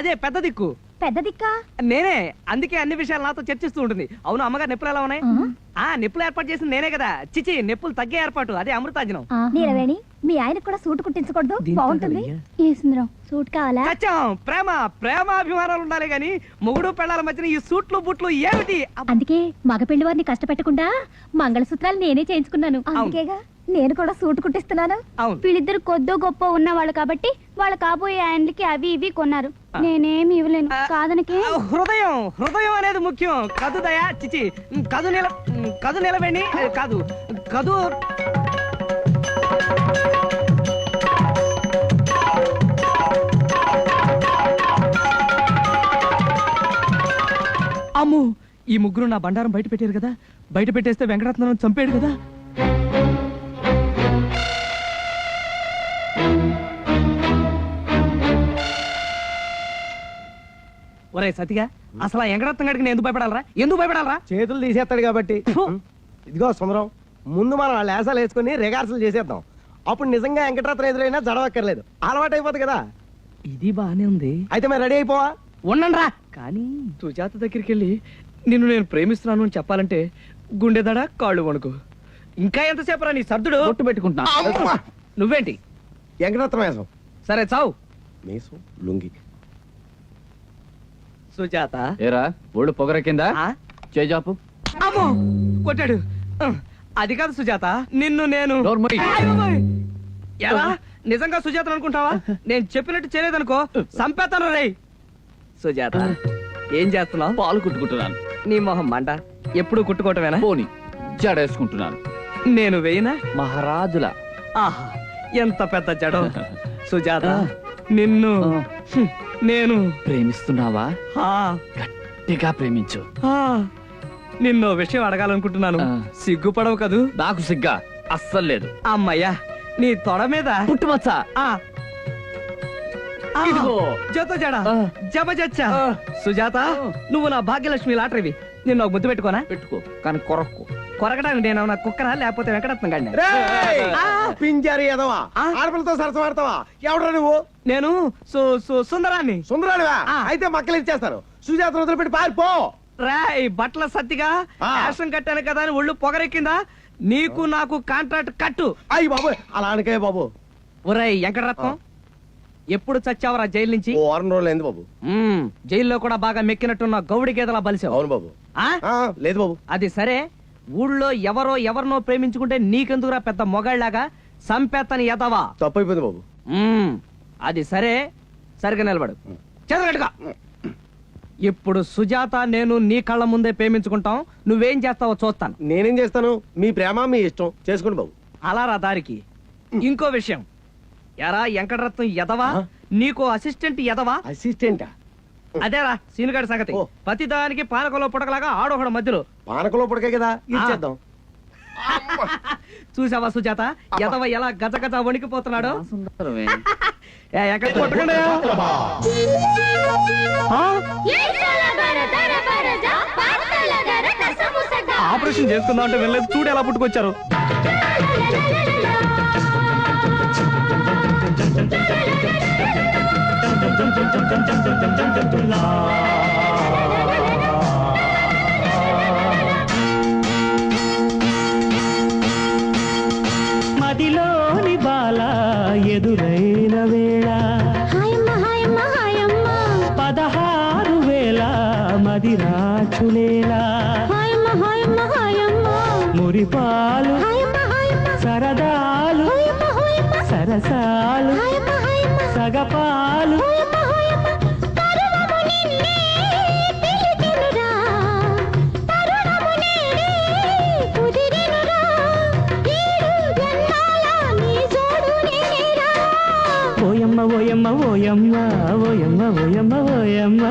అదే పెద్ద దిక్కు. పెద్ద దిక్కా నేనే, అందుకే అన్ని విషయాలు నాతో చర్చిస్తూ ఉంటుంది. అవును అమ్మగారు నొప్పులు ఎలా ఉన్నాయి? నొప్పులు ఏర్పాటు చేసింది నేనే కదా. చిచి, నొప్పులు తగ్గే ఏర్పాటు, అదే అమృతాజనం. నీలవేణి, మీ ఆయనకు కూడా సూట్ కుట్టించకూడదు? బాగుంటుంది. ఏ సుందరం, సూట్ కావాలా? సత్యం, ప్రేమాభిమానాలు ఉండాలి గాని మొగుడు పెళ్ళాల మధ్యన ఈ సూట్లు బుట్లు ఏమిటి? అందుకే మగ పెళ్లి వారిని కష్టపెట్టకుండా మంగళసూత్రాలు నేనే చేయించుకున్నాను. అందుకేగా నేను కూడా సూట్ కుట్టిస్తున్నాను. అవును. వీళ్ళిద్దరు కొద్దో గొప్ప ఉన్నవాళ్ళు కాబట్టి వాళ్ళ కాబోయే ఆయనకి అవి ఇవి కొన్నారు. నేనేమి ఇవ్వలేను కాదనకే. హృదయం అనేది ముఖ్యం. కదు దయా, చిచి, కదు నిలవేణి కాదు, కదు. అమ్ము, ఈ ముగ్గురు నా బండారం బయట పెట్టారు కదా. బయట పెట్టేస్తే వెంకటరత్నం చంపాడు కదా. ఒరే సతిగా, అసలు ఆ వెంకటరత్నం గడికి నేను ఎందుకు భయపడాలరా? చేతులు తీసేస్తాడు కాబట్టి. ఇదిగో సుందరం, ముందు మనం ఆ లేసాలు వేసుకుని రిహార్సల్ చేసేద్దాం. అప్పుడు నిజంగా వెంకటరత్నం ఎదురైనా జడవక్కర్లేదు, అలవాటు అయిపోతుంది కదా. ఇది బానే ఉంది. అయితే మరి రెడీ అయిపోవా? ఉండండిరా. కానీ సుజాత దగ్గరికి వెళ్ళి నిన్ను నేను ప్రేమిస్తున్నాను అని చెప్పాలంటే గుండెదడ, కాళ్ళు వణుకు. ఇంకా ఎంతసేపు రా నీ సర్దుడు? బొట్టు పెట్టుకుంటున్నా. నువ్వేంటి? వెంకటరత్నం వేసం. సరే చావు. మీసు లుంగి. సుజాత, ఏరా ఒళ్ళు పొగరెక్కిందా? ఆ? చేజాపు. అమ్మో, కొట్టాడు. అది కాదు సుజాత, నిన్ను నేను. నోర్మోయ్. అయ్యబాబోయ్. ఎలా? నిజంగా సుజాత అనుకుంటావా? నేను చెప్పినట్టు చేయలేదనుకో సంపేతను రే. సుజాత, ఏం చేస్తున్నావు? పాలు కుట్టుకుంటున్నాను. నీ మొహం మంట. ఎప్పుడు కుట్టుకోవటమేనా? పోని జడేసుకుంటున్నాను. నేను వేయనా? మహారాజుల. ఆహా, ఎంత పెద్ద జడం. సుజాత, నిన్ను నేను ప్రేమిస్తున్నావా? ఆ, గట్టిగా ప్రేమించు. ఆ, నిన్నో విషయం అడగాలనుకుంటున్నాను. సిగ్గుపడవు కదూ? నాకు సిగ్గా అస్సలు లేదు. అమ్మయ్యా, నీ తొడ మీద పుట్టుమచ్చ. ఆ ఇదిగో. జత జడ ఆ. జబజచ్చా. సుజాత, నువ్వు నా భాగ్యలక్ష్మి లాటరీవి. నిన్ను ఒక ముద్దు పెట్టుకోనా? పెట్టుకో, కానీ కొరక్కు. కొరకడానికి నేను నా కుక్కరా లేకపోతే వెంకటరత్నం గాడినా? రేయ్! ఆ. పింజారి ఎదవా, ఆ? ఆడపిల్లతో సరసం ఆడతావా? ఎవడరా నువ్వు? నేను సుందరాన్ని. సుందరాడివా? ఆ. అయితే మక్కలు ఇచ్చేస్తారు. సుజాత వదిలిపెట్టి పారిపో. రాయ్, బట్టల సత్తిగా ఆ. యాసం కట్టాను కదా అని ఒళ్ళు పొగరెక్కిందా? నీకు నాకు కాంట్రాక్ట్ కట్టు. అయ్యి బాబు, అలా అనకే బాబు. ఒరేయ్ వెంకటరత్నం, ఎప్పుడు చచ్చావరా జైలు నుంచి? ఓ వారం రోజులు అయింది బాబు. జైల్లో కూడా బాగా మెక్కినట్టున్న గౌడి గేదలా బలిసావు. అవును బాబు. ఆ? ఆ, లేదు బాబు. అది సరే, ఊళ్ళో ఎవరినో ప్రేమించుకుంటే నీకెందుకురా పెద్ద మొగాళ్ళలాగా సంపేత్తని ఎదవా? తప్పు అయిపోయింది బాబు. అది సరే, సరిగా నిలబడు. చదగట్టుగా. ఇప్పుడు సుజాత నేను నీ కళ్ళ ముందే ప్రేమించుకుంటాం. నువ్వేం చేస్తావో చూస్తాను. నేనేం చేస్తాను? మీ ప్రేమ మీ ఇష్టం, చేసుకోండి బాబు. అలా రా దారికి. ఇంకో విషయం, ఎరా వెంకటరత్నం ఎదవా, ఆ? నీకో అసిస్టెంట్ ఎదవా? అసిస్టెంటా? అదేరా సీనుగాడి సంగతి. ఓ. ప్రతిదానికి పానకంలో పుడకలాగా ఆడొకడు మధ్యలో. పానకలో పుడకే కదా, ఇచ్చేద్దాం. చూసావా సుజాత, ఎదవ ఎలా గజగజ వణికిపోతున్నాడో? సుందరమే. ఎక్కడ కొట్టకండి. ఆపరేషన్ చేసుకుందాం అంటే వెళ్ళలేదు, చూడు ఎలా పుట్టుకొచ్చారు. మదిలోని బాల ఎదురైన వేళ 16,000 మదిరాచులేలా మురిపాలు సరదాలు సరసాలు సగపాలు ఓయమ్మ ఓయమ్మ ఓయమ్మ ఓయమ్మ ఓయమ్మ ఓయమ్మ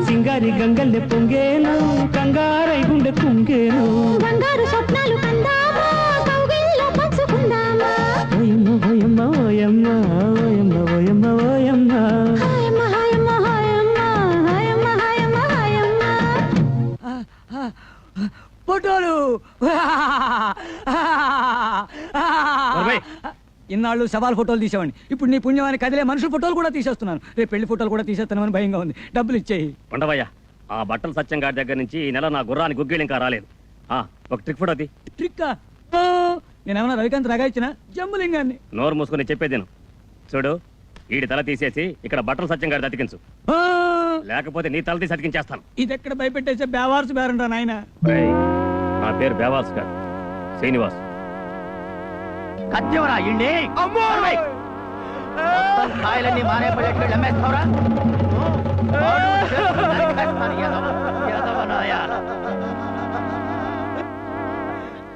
సింగారి గంగల్లె పొంగేను కంగారై గుండె కుంగేను బంగారు స్వప్నాలు కందామా, కౌగిల్లో పంచుకుందామా. ఓయమ్మ ఓయమ్మ ఓయమ్మ ఓయమ్మ ఓయమ్మ ఓయమ్మ హాయమ్మ హాయమ్మ హాయమ్మ హాయమ్మ హాయమ్మ హాయమ్మ. ఫోటోలు. ఇన్నాళ్ళు శవాల ఫోటోలు తీసేవాడిని. ఇప్పుడు నీ పుణ్యమాని కదిలే మనుషుల ఫోటోలు కూడా తీసేస్తున్నాను. రేపు పెళ్లి ఫోటోలు కూడా తీసేస్తానని భయంగా ఉంది. డబ్బులు ఇచ్చేయి. ఉండవయ్యా, ఆ బట్టల సత్యం గారి దగ్గర నుంచి ఈ నెల నా గుర్రానికి గుగ్గిళ్ళు ఇంకా రాలేదు. ఒక ట్రిక్ ఫోటో అది. ట్రిక్కా? నేనేమన్నా రవికాంత్ రగా ఇచ్చిన జంబులింగాన్ని. నోరు మూసుకొని చెప్పేది చూడు, వీడి తల తీసేసి ఇక్కడ బట్టల సత్యం గారి అతికించు, లేకపోతే నీ తల తీసి అతికించేస్తాను. ఇది ఎక్కడ భయపెట్టేసే బేవార్సు బేరంటా నాయన. రేయ్, నా పేరు బేవాస్ గారు, శ్రీనివాస్. కత్తివరా ఇండి కాయలన్నీ మానే పడేట్లు అమ్మేస్తావరా?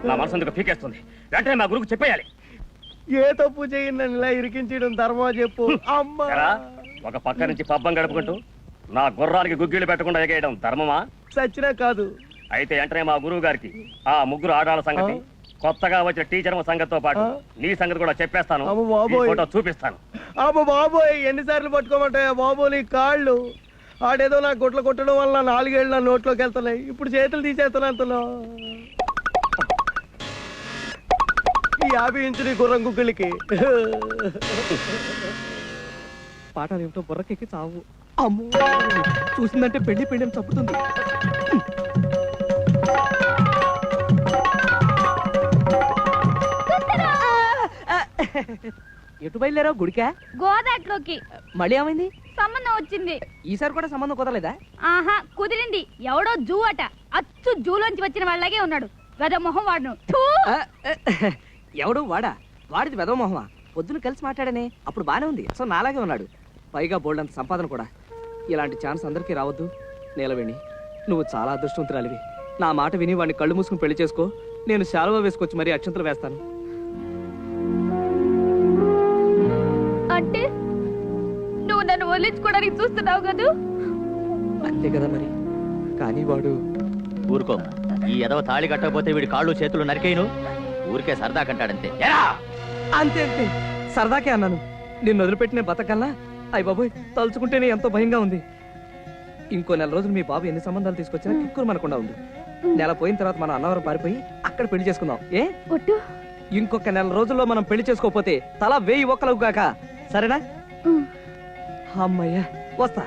నా మనసు ఎందుకు పీకేస్తుంది, వెంటనే మా గురువుకు చెప్పేయాలి. ఏ తప్పు చేయండి ఇలా ఇరికించడం ధర్మా చెప్పు. అమ్మా ఎరా, ఒక పక్క నుంచి పబ్బం గడుపుకుంటూ నా గుర్రానికి గుగ్గిళ్ళు పెట్టకుండా ఎగేయడం ధర్మమా? సచ్చినా కాదు. అయితే వెంటనే మా గురువు గారికి ఆ ముగ్గురు ఆడాళ్ళ సంగతి, కొత్తగా వచ్చిన టీచర్ సంగతితో పాటు నీ సంగతి కూడా చెప్పేస్తాను. అమ్మ బాబోయ్. ఈ ఫోటో చూపిస్తాను. అమ్మ బాబోయ్, ఎన్నిసార్లు పట్టుకోమంటాయా బాబు నీ కాళ్ళు? ఆడేదో నా గుట్లు కొట్టడం వల్ల 4 ఏళ్ళు నా నోట్లోకి వెళ్తున్నాయి. ఇప్పుడు చేతులు తీసేస్తాను అంతలో. ఈ 50 ఇంచు నీ గుర్రం గుగ్గిలికి పాఠాలు ఏమిటో బుర్రకెక్కి చావు. అమ్మో, చూసిందంటే పెళ్లి పెళ్ళి చప్పుతుంది. ఎటు బయలుదేరావు? గుడికా? గోదాట్లోకి మళ్ళీ ఏమైంది? సంబంధం వచ్చింది. ఈసారి కూడా సంబంధం కుదరలేదా? ఆహా, కుదిరింది. ఎవడో జూ అట. అచ్చు జూలోంచి వచ్చిన వాళ్ళగే ఉన్నాడు. గద మొహం వాడును. థూ! ఎవడు వాడా? వాడిది వెదవ మొహమా? పొద్దున కలిసి మాట్లాడనే, అప్పుడు బానే ఉంది. సో నాలాగే ఉన్నాడు. పైగా బోల్డంత సంపాదన కూడా. ఇలాంటి ఛాన్స్ అందరికీ రావద్దు. నీలవేణి, నువ్వు చాలా అదృష్టవంతురాలివి. నా మాట విని వాడిని కళ్ళు మూసుకుని పెళ్లి చేసుకో. నేను శాలువా వేసుకొచ్చి మరీ అక్షంతలు వేస్తాను. అంటే నువ్వు నన్ను వదిలించుకోవడానికి చూస్తున్నావు కదూ? అంతే కదా మరి. కానీ వాడు ఊరుకో, ఈ ఎదవ తాళి కట్టకపోతే వీడి కాళ్ళు చేతులు నరికేయను. ఊరికే సరదా కంటాడంతే. అంతే అంతే, సరదాకే అన్నాను. నిన్ను వదిలిపెట్టిన బతకల్లా అయ్య బాబోయ్, తలుచుకుంటేనే ఎంతో భయంగా ఉంది. ఇంకో నెల రోజులు మీ బాబు ఎన్ని సంబంధాలు తీసుకొచ్చినా కిక్కురు మనకుండా ఉంది. నెల పోయిన తర్వాత మనం అన్నవరం పారిపోయి అక్కడ పెళ్లి చేసుకుందాం. ఏ ఒట్టు. ఇంకొక నెల రోజుల్లో మనం పెళ్లి చేసుకోకపోతే తల 1000 ఒక్కలకు గాక. సరేనా? అమ్మయ్యా, వస్తా.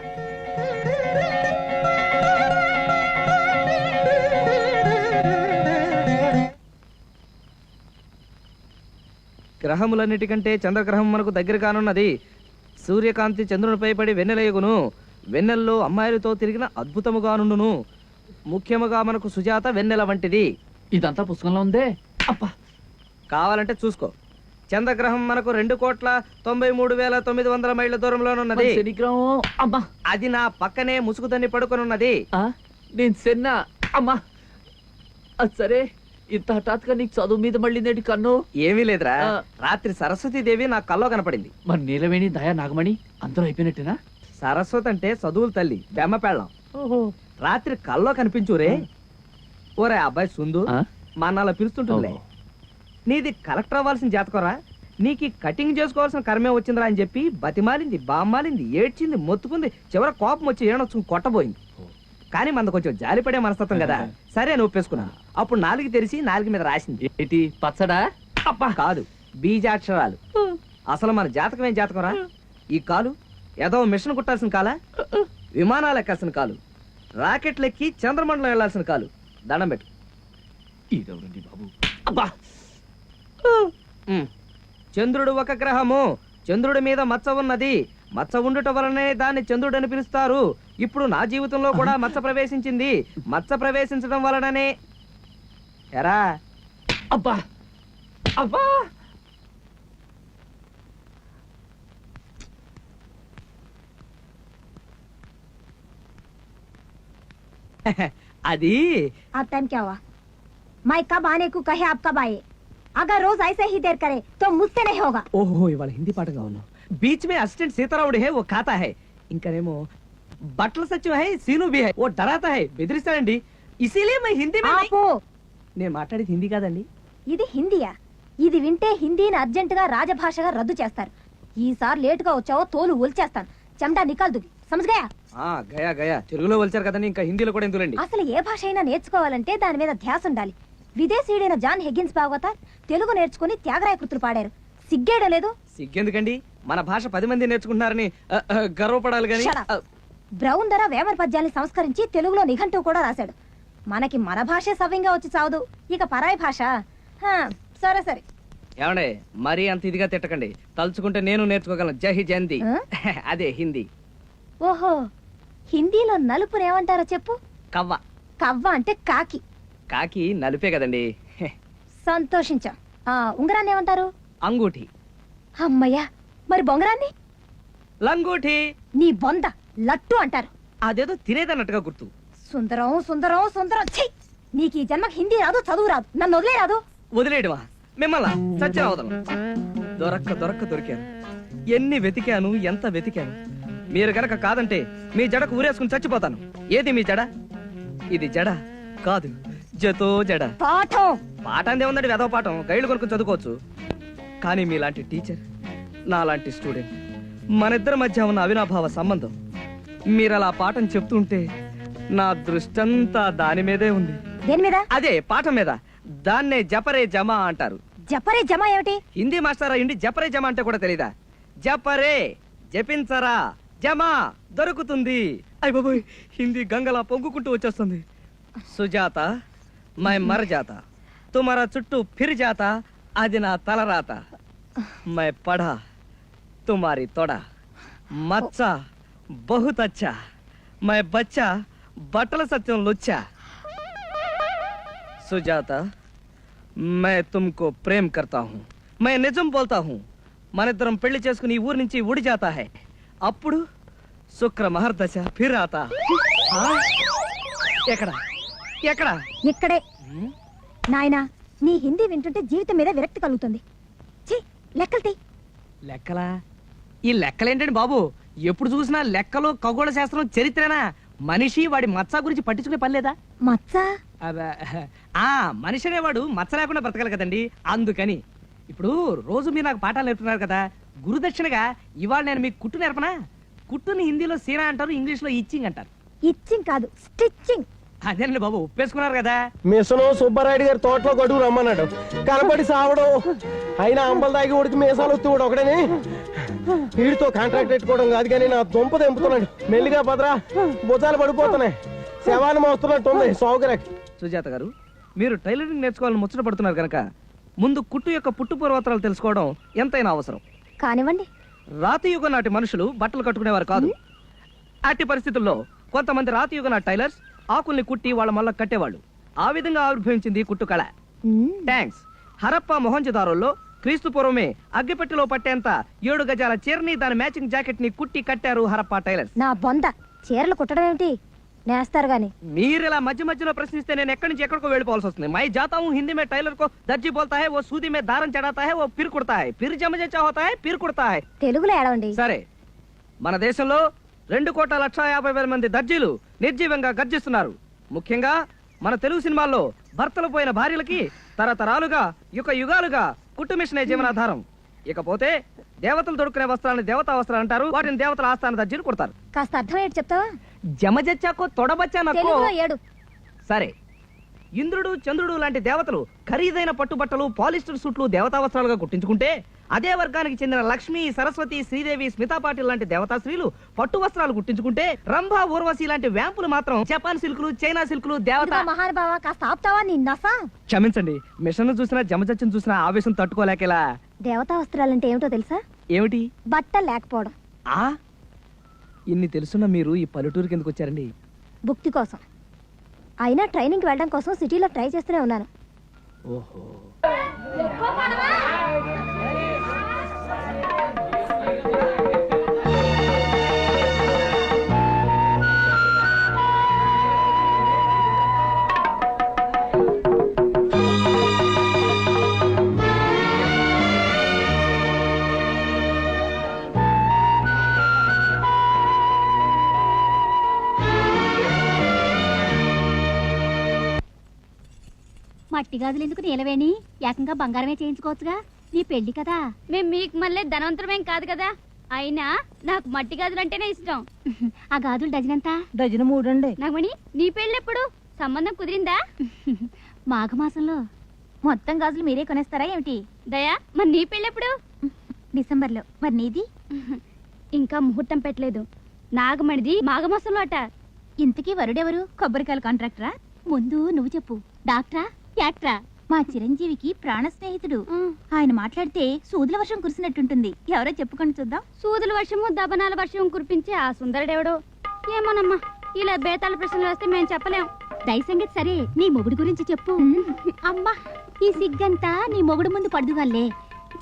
గ్రహములన్నిటికంటే చంద్రగ్రహం మనకు దగ్గర కానున్నది. సూర్యకాంతి చంద్రునిపై పడి వెన్నెలయగును. వెన్నెల్లో అమ్మాయిలతో తిరిగిన అద్భుతముగానుండును. ముఖ్యముగా మనకు సుజాత వెన్నెల వంటిది. ఇదంతా పుస్తకంలో ఉందే. అప్పా, కావాలంటే చూసుకో. చంద్రగ్రహం మనకు 2,93,900 మైళ్ళ దూరంలోనున్నది. శనిగ్రహం అమ్మా, అది నా పక్కనే ముసుగుతన్ని పడుకొనున్నది. నేను సెన్నా అమ్మా. అది సరే, ఇంత హఠాత్తుగా నీకు చదువు మీద మళ్ళీ నేటి కన్ను? ఏమీ లేదురా, రాత్రి సరస్వతీదేవి నా కల్లో కనపడింది. మరి నీలవేణి, దయా, నాగమణి అందరూ అయిపోయినట్టేనా? సరస్వతి అంటే చదువుల తల్లి, బెమ్మ పెళ్ళం. రాత్రి కల్లో కనిపించురే. ఓరే అబ్బాయి సుందు, మా నాన్న పిలుస్తుంటుందిలే. నీది కలెక్టర్ అవ్వాల్సిన జాతకరా, నీకు కటింగ్ చేసుకోవాల్సిన కర్మే వచ్చిందిరా అని చెప్పి బతిమాలింది, బామ్మాలింది, ఏడ్చింది, మొత్తుకుంది. చివర కోపం వచ్చి ఏడొచ్చుకుని కొట్టబోయింది. కానీ మన కొంచెం జాలిపడే మనస్తత్వం కదా, సరే అని ఒప్పేసుకున్నాను. అప్పుడు 4 తెరిచి 4 మీద రాసింది. ఏంటి పచ్చడా? అబ్బా కాదు, బీజాక్షరాలు. అసలు మన జాతకం ఏం జాతకం రా? ఈ కాలు ఏదో మిషన్ కుట్టాల్సిన కాలా, విమానాలు ఎక్కాల్సిన కాలు, రాకెట్లు ఎక్కి చంద్రమండలం వెళ్లాల్సిన కాలు. దండం పెట్టు. ఇదెవరండి బాబు? అబ్బా, చంద్రుడు ఒక గ్రహము. చంద్రుడి మీద మచ్చ ఉన్నది. మచ్చ ఉండుట వలనే దాన్ని చంద్రుడు అని పిలుస్తారు. ఇప్పుడు నా జీవితంలో కూడా మచ్చ ప్రవేశించింది. మచ్చ ప్రవేశించడం వలననే ఎరా. అబ్బా అబ్బా, అది आप टाइम क्या हुआ? मैं कब आने को कहे आप कब आए? अगर रोज ऐसे ही देर करे तो मुझसे नहीं होगा. ఓహో, ఇవాళ హిందీ పాటగా ఉన్నావు. బీచ్ మే అసిస్టెంట్ సీతారాముడు హే, ఓ ఖాతా హై. ఇంకనేమో బట్టల సత్యం హై, సీను బి హై, ఓ డరాతా హై, బెదిరిస్తాడండి. ఇసిలే మై హిందీ మే ఆపు. నేను మాట్లాడేది హిందీ కాదండి. ఇది హిందీయా? ఇది వింటే హిందీని అర్జెంట్ గా రాజభాషగా రద్దు చేస్తారు. ఈసారి లేట్ గా వచ్చావో తోలు ఒలిచేస్తాను. చెమటా నికాల్ దుగి. సమజ్ గయా? గయా గయా, తెలుగులో వచ్చారు కదండి, ఇంకా హిందీలో కూడా ఎందులండి. అసలు ఏ భాష అయినా నేర్చుకోవాలంటే దాని మీద ధ్యాస ఉండాలి. విదేశీయుడైన జాన్ హెగ్గిన్స్ భాగవత తెలుగు నేర్చుకుని త్యాగరాయ కృతులు పాడారు. సిగ్గేయడం లేదు. సిగ్గెందుకండి, మన భాష 10 మంది నేర్చుకుంటున్నారని గర్వపడాలి గాని. Shut up. బ్రౌన్ ధర వేమన పద్యాల్ని సంస్కరించి తెలుగులో నిఘంటువు కూడా రాశాడు. మనకి మన భాషే సవ్యంగా వచ్చి చావదు, ఇక పరాయి భాష. సరే సరే. ఏమండే మరీ అంత ఇదిగా తిట్టకండి, తలుచుకుంటే నేను నేర్చుకోగలను. జై జయంతి. అదే హిందీ. ఓహో, హిందీలో నలుపునేమంటారో చెప్పు. కవ్వ. కవ్వ అంటే కాకి. కాకి నలుపే కదండి. సంతోషించాం. ఉంగరాన్ని ఏమంటారు? అంగూఠి. అమ్మయ్యా, మరి బొంగరాన్ని? లంగూఠి. నీ బొంద లట్టు అంటారు. అదేదో తినేదన్నట్టుగా గుర్తు. సుందరం సుందరం సుందరం. ఛీ! నీకు ఈ జన్మకి హిందీ రాదు, చదువు రాదు, నన్ను వదిలే రాదు. వదిలేయడమా మిమ్మల్ని? సత్యం అవదలం. దొరక్క దొరికాను. ఎన్ని వెతికాను, ఎంత వెతికాను. మీరు గనక కాదంటే మీ జడకు ఊరేసుకుని చచ్చిపోతాను. ఏది మీ జడ? ఇది జడ కాదు, జతో జడ. పాఠం పాఠం ఏముందండి, వెదవ పాఠం. గైడ్లు కొనుక్కొని చదువుకోవచ్చు. కానీ మీలాంటి టీచర్, నాలాంటి స్టూడెంట్, మనిద్దరి మధ్య ఉన్న అవినాభావ సంబంధం. మీరు అలా పాఠం చెప్తుంటే నా దృష్టంతా దాని మీదే ఉంది. దేని మీద? అదే పాఠం మీద. దాన్నే జపరే జమా అంటారు. జపరే జమా ఏమిటి? హిందీ మాస్టర్ అయ్యుండి జపరే జమా అంటే కూడా తెలీదా? జపరే జపించరా, జమా దొరుకుతుంది. అయ్య బాబోయ్, హిందీ గంగలా పొంగుకుంటూ వచ్చేస్తుంది. సుజాత మై మర్ జాతా, తుమారా చుట్టూ ఫిర్ జాతా, అది నా తలరాత. మై పడా తుమారి తొడ, మచ్చా బహుత్ అచ్చా, మై బచ్చా బట్టల సత్యం లొచ్చా. సుజాత मैं तुमको प्रेम करता हूँ, मैं నిజం बोलता हूँ. మనిద్దరం పెళ్లి చేసుకుని ఈ ఊరి నుంచి ఉడి జాతా హై. అప్పుడు శుక్ర మహర్దశ ఫిర్ ఆతా. ఎక్కడ ఎక్కడ? ఇక్కడే. నాయనా, నీ హిందీ వింటుంటే జీవితం మీద విరక్తి కలుగుతుంది. ఛీ, లెక్కలు తీ. లెక్కలా? ఈ లెక్కలేంటండి బాబు? ఎప్పుడు చూసినా లెక్కలు, ఖగోళ శాస్త్రం, చరిత్రేనా? మనిషి వాడి మచ్చ గురించి పట్టించుకునే పని లేదా? మచ్చ? మనిషి అనేవాడు మచ్చ లేకుండా బ్రతకాలి కదండి, అందుకని. ఇప్పుడు రోజు మీరు నాకు పాఠాలు నేర్పుతున్నారు కదా, గురుదక్షిణగా ఇవాళ నేను మీకు కుట్టు నేర్పనా? కుట్టుని హిందీలో సీనా అంటారు, ఇంగ్లీష్ లో ఇచ్చింగ్ అంటారు. ఇచ్చింగ్ కాదు, స్టిచ్చింగ్. అదేనండి బాబు, ఒప్పేసుకున్నారు కదా. మిషను సుబ్బారాయుడు గారి తోటలో గడువు రమ్మన్నాడు, కనపడి సావడం. అయినా అంబలు దాగి ఉడికి మీసాలు వస్తూ కూడా ఒకడేని. వీడితో కాంట్రాక్ట్ పెట్టుకోవడం కాదు కానీ నా దుంప తెంపుతున్నాడు. మెల్లిగా భద్రా, భుజాలు పడిపోతున్నాయి. శవాన్ని మోస్తున్నట్టుంది సౌకర్యకి. సుజాత గారు, మీరు టైలరింగ్ నేర్చుకోవాలని ముచ్చట పడుతున్నారు కనుక ముందు కుట్టు యొక్క పుట్టు పూర్వోత్తరాలు తెలుసుకోవడం ఎంతైనా అవసరం. కానివ్వండి. రాతి యుగం నాటి మనుషులు బట్టలు కట్టుకునేవారు కాదు. అట్టి పరిస్థితుల్లో కొంతమంది రాతి యుగ నాటి టైలర్స్ ఆకుల్ని కుట్టి వాళ్ళ మళ్ళా కట్టేవాళ్ళు. ఆ విధంగా ఆవిర్భవించింది కుట్టు కళ. థ్యాంక్స్. హరప్ప మొహంజదారోల్లో క్రీస్తు పూర్వమే అగ్గిపెట్టెలో పట్టేంత 7 గజాల చీరని, దాని మ్యాచింగ్ జాకెట్ ని కుట్టి కట్టారు హరప్ప టైలర్స్. నా బొంద, చీరలు కుట్టడం ఏమిటి? నేస్తారు గాని. మీరు ఇలా మధ్య మధ్యలో ప్రశ్నిస్తే నేను ఎక్కడి నుంచి ఎక్కడికో వెళ్ళిపోవాల్సి వస్తుంది. మై జాతా హూ హిందీ మే టైలర్ కో దర్జీ బోల్తా హై, ఓ సూది మే దారం చడాతా హై, ఓ పిర్ కుడతా హై, పిర్ జమజచ్చా హోతా హై, పిర్ కుడతా హై. తెలుగులో ఏడవండి. సరే, మన దేశంలో 2,50,00,000 మంది దర్జీలు నిర్జీవంగా గర్జిస్తున్నారు. ముఖ్యంగా మన తెలుగు సినిమాల్లో భర్తలు పోయిన భార్యలకి తరతరాలుగా యుగ యుగాలుగా కుట్టు మిషనే జీవనాధారం. ఇకపోతే దేవతలు దొడుకునే వస్త్రాన్ని దేవతా వస్త్రాలు అంటారు. వాటిని దేవతల ఆస్థాన దర్జీలు కుడతారు. కాస్త అర్థం ఏంటి చెప్తావా? జమజచ్చాకో తొడబచ్చా నక్కో. తెలుగులో ఏడు. సరే, ఇంద్రుడు చంద్రుడు లాంటి దేవతలు ఖరీదైన పట్టుబట్టలు, పాలిస్టర్ సూట్లు దేవతా వస్త్రాలుగా కుట్టించుకుంటే, అదే వర్గానికి చెందిన లక్ష్మి, సరస్వతి, శ్రీదేవి, స్మితా పాటిల్ లాంటి దేవతా స్త్రీలు పట్టు వస్త్రాలు కుట్టించుకుంటే, రంభ, ఊర్వశి లాంటి వ్యాంపులు మాత్రం జపాన్ సిల్కులు, చైనా సిల్కులు దేవత. మహానుభావ, కాస్త ఆపుతావా? నీ నసా. క్షమించండి, మిషన్ చూసినా జమజచ్చను చూసినా ఆవేశం తట్టుకోలేకేలా. దేవతా వస్త్రాలంటే ఏమిటో తెలుసా? ఏమిటి? బట్ట లేకపోవడం. ఇన్ని తెలుసున్న మీరు ఈ పల్లెటూరుకి ఎందుకు వచ్చారండి? భుక్తి కోసం. అయినా ట్రైనింగ్ వెళ్ళడం కోసం సిటీలో ట్రై చేస్తూనే ఉన్నాను. ఓహో. మట్టి గాజులు ఎందుకు నీలవేణి? ఏకంగా బంగారమే చేయించుకోవచ్చుగా. నీ పెళ్లి కదా. మేము మీకు మళ్ళీ ధనవంతరమేం కాదు కదా. అయినా నాకు మట్టి గాజులు అంటేనే ఇష్టం. ఆ గాజులు డజన్ ఎంత? డజన్ 3 అండి. నాగమణి, నీ పెళ్ళి ఎప్పుడు? సంబంధం కుదిరిందా? మాఘమాసంలో. మొత్తం గాజులు మీరే కొనేస్తారా ఏమిటి? దయా మరి నీ పెళ్ళెప్పుడు? డిసెంబర్లో. మరి నీది? ఇంకా ముహూర్తం పెట్టలేదు. నాగమణిది మాఘమాసంలో అట. ఇంతకీ వరుడెవరు? కొబ్బరికాయల కాంట్రాక్టరా? ముందు నువ్వు చెప్పు. డాక్టరా? యాక్టరా? మా చిరంజీవికి ప్రాణ స్నేహితుడు. ఆయన మాట్లాడితే సూదుల వర్షం కురిసినట్టుంటుంది. ఎవరో చెప్పుకొని చూద్దాం. సూదుల వర్షము దబనాల వర్షం కురిపించే ఆ సుందరుడెవడో ఏమోనమ్మా. ఇలా బేతాళ ప్రశ్నలు వస్తే మేము చెప్పలేం. దయ సంగతి సరే, నీ మొగుడు గురించి చెప్పు. అమ్మా, ఈ సిగ్గంతా నీ మొగుడు ముందు పడుదుగాలే.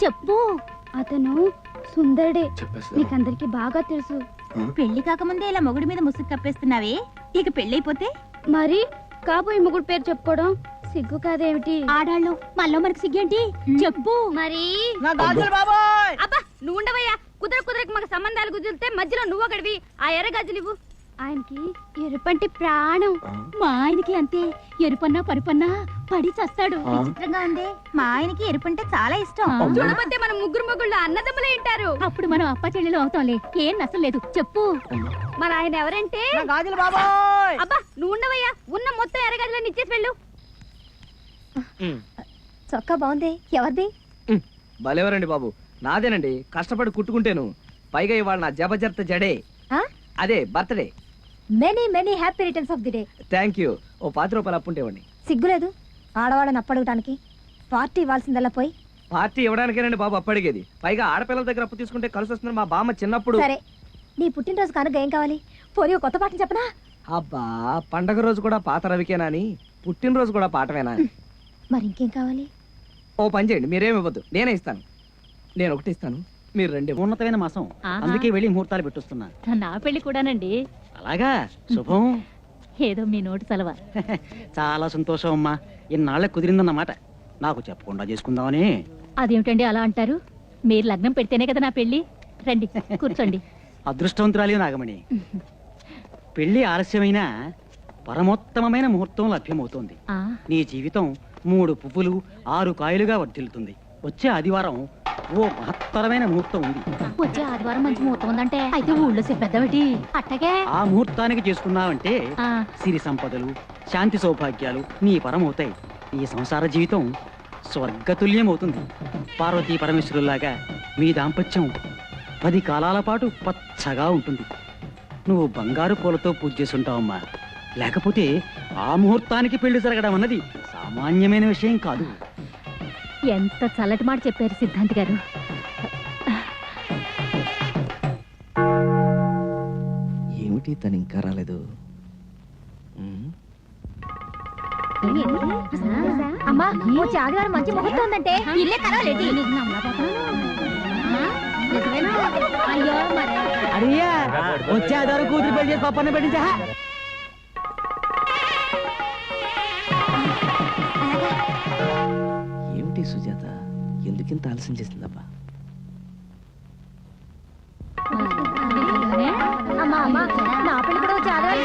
చెప్పు. అతను సుందరుడే, నీకందరికి బాగా తెలుసు. పెళ్లి కాకముందే ఇలా మొగుడు మీద ముసుగు కప్పేస్తున్నావే, ఇక పెళ్ళైపోతే? మరి కాబోయే మొగుడు పేరు చెప్పుకోవడం సిగ్గు కాదేమిటి? ఆడాళ్ళు మళ్ళీ మనకు సిగ్గేంటి? చెప్పు. మరి బాబాయ్ అబ్బా నువ్వు ఉండవయ్యా. కుదరకు మాకు సంబంధాలు కుదిరితే మధ్యలో నువ్వు ఒకడివి. ఆ ఎర్ర గాజులు ఇవ్వు. ఆయనకి ఎరుపంటి ప్రాణం. మా ఆయనకి అంతే. ఎరుపన్నా పరుపన్నా పడి చస్తాడు. విచిత్రంగా ఉంది. మా ఆయనకి ఎరుపంటే చాలా ఇష్టం. చూడబోతే మనం ముగ్గురు మొగుళ్ళు అన్నదమ్ములే ఉంటారు. అప్పుడు మనం అప్ప చెల్లెలు అవుతాంలే. ఏం నష్టం లేదు. చెప్పు. మన ఆయన ఎవరంటే గాజులు బాబాయ్. అబ్బా నువ్వు ఉండవయ్యా. ఉన్న మొత్తం ఎర్ర గాజులను ఇచ్చేసి వెళ్ళు. చొక్కా బాగుంది. ఎవరిది? భలేవరండి బాబు. నాదేనండి, కష్టపడి కుట్టుకుంటేను. పైగా ఇవాళ నా జబర్దస్త్ జడే. అదే birthday. Many many happy returns of the day. Thank you. ఓ 10 రూపాయలు అప్పుంటేవండి. సిగ్గులేదు ఆడవాళ్ళని అప్పడగటానికి. పార్టీ ఇవ్వాల్సిందల్లా పోయి. పార్టీ ఇవ్వడానికేనండి బాబు అప్పడిగేది. పైగా ఆడపిల్లల దగ్గర అప్పు తీసుకుంటే కలిసి వస్తుంది. మా బామ్మ చిన్నప్పుడు. సరే, నీ పుట్టినరోజు కనుక ఏం కావాలి? పోనీ కొత్త పాటలు చెప్పనా? అబ్బా, పండగ రోజు కూడా పాత రవికేనా అని, పుట్టినరోజు కూడా పాటవేనా? మరి ఇంకేం కావాలి? ఓ పని చేయండి, మీరేమి ఇవ్వద్దు, నేనే ఇస్తాను. నేను ఒకటి ఇస్తాను, మీరు 2. ఉన్నతమైన మాసం, అందుకే వెళ్ళి ముహూర్తాలు పెట్టొస్తున్నా. నా పెళ్లి కూడానండి. అలాగా, శుభం. ఏదో మీ నోటి సెలవ. చాలా సంతోషం అమ్మా. ఇన్నాళ్ళ కుదిరిందన్నమాట. నాకు చెప్పకుండా చేసుకుందామని. అదేమిటండి అలా అంటారు? మీరు లగ్నం పెడితేనే కదా నా పెళ్లి. రండి కూర్చోండి. అదృష్టవంతురాలి నాగమణి. పెళ్లి ఆలస్యమైనా పరమోత్తమమైన ముహూర్తం లభ్యమవుతోంది. నీ జీవితం 3 పువ్వులు 6 కాయలుగా వర్ధిల్లుతుంది. వచ్చే ఆదివారం ఓ మహత్తరమైన ముహూర్తం ఉంది. వచ్చే ఆదివారం మంచి ముహూర్తం ఉందంటే అయితే ఊళ్ళో చెప్పేద్దామిటి. అట్టగే ఆ ముహూర్తానికి చేసుకున్నావంటే సిరి సంపదలు, శాంతి సౌభాగ్యాలు నీ పరమవుతాయి. ఈ సంసార జీవితం స్వర్గతుల్యం అవుతుంది. పార్వతీ పరమేశ్వరులాగా మీ దాంపత్యం 10 కాలాల పాటు పచ్చగా ఉంటుంది. నువ్వు బంగారు పూలతో పూజ చేసుంటావమ్మా. లేకపోతే ఆ ముహూర్తానికి పెళ్లి జరగడం అన్నది సామాన్యమైన విషయం కాదు. ఎంత చల్లటి మాట చెప్పారు సిద్ధాంతి గారు. ఏమిటి తను ఇంకా రాలేదు? అమ్మా, వచ్చే ఆదివారం మంచి ముహూర్తం ఉందంటే ఇల్లే కలవలేంటి? అయ్యో మరే అడియా వచ్చే ఆదివారం కూతురు పెళ్లి చేసి పప్పన్న పెట్టించా. ఏమిటి సుజాత, ఎందుకింత ఆలస్యం చేసిందబ్బా? అమ్మా అమ్మా, నా పెళ్లి కూడా వచ్చే ఆదివారం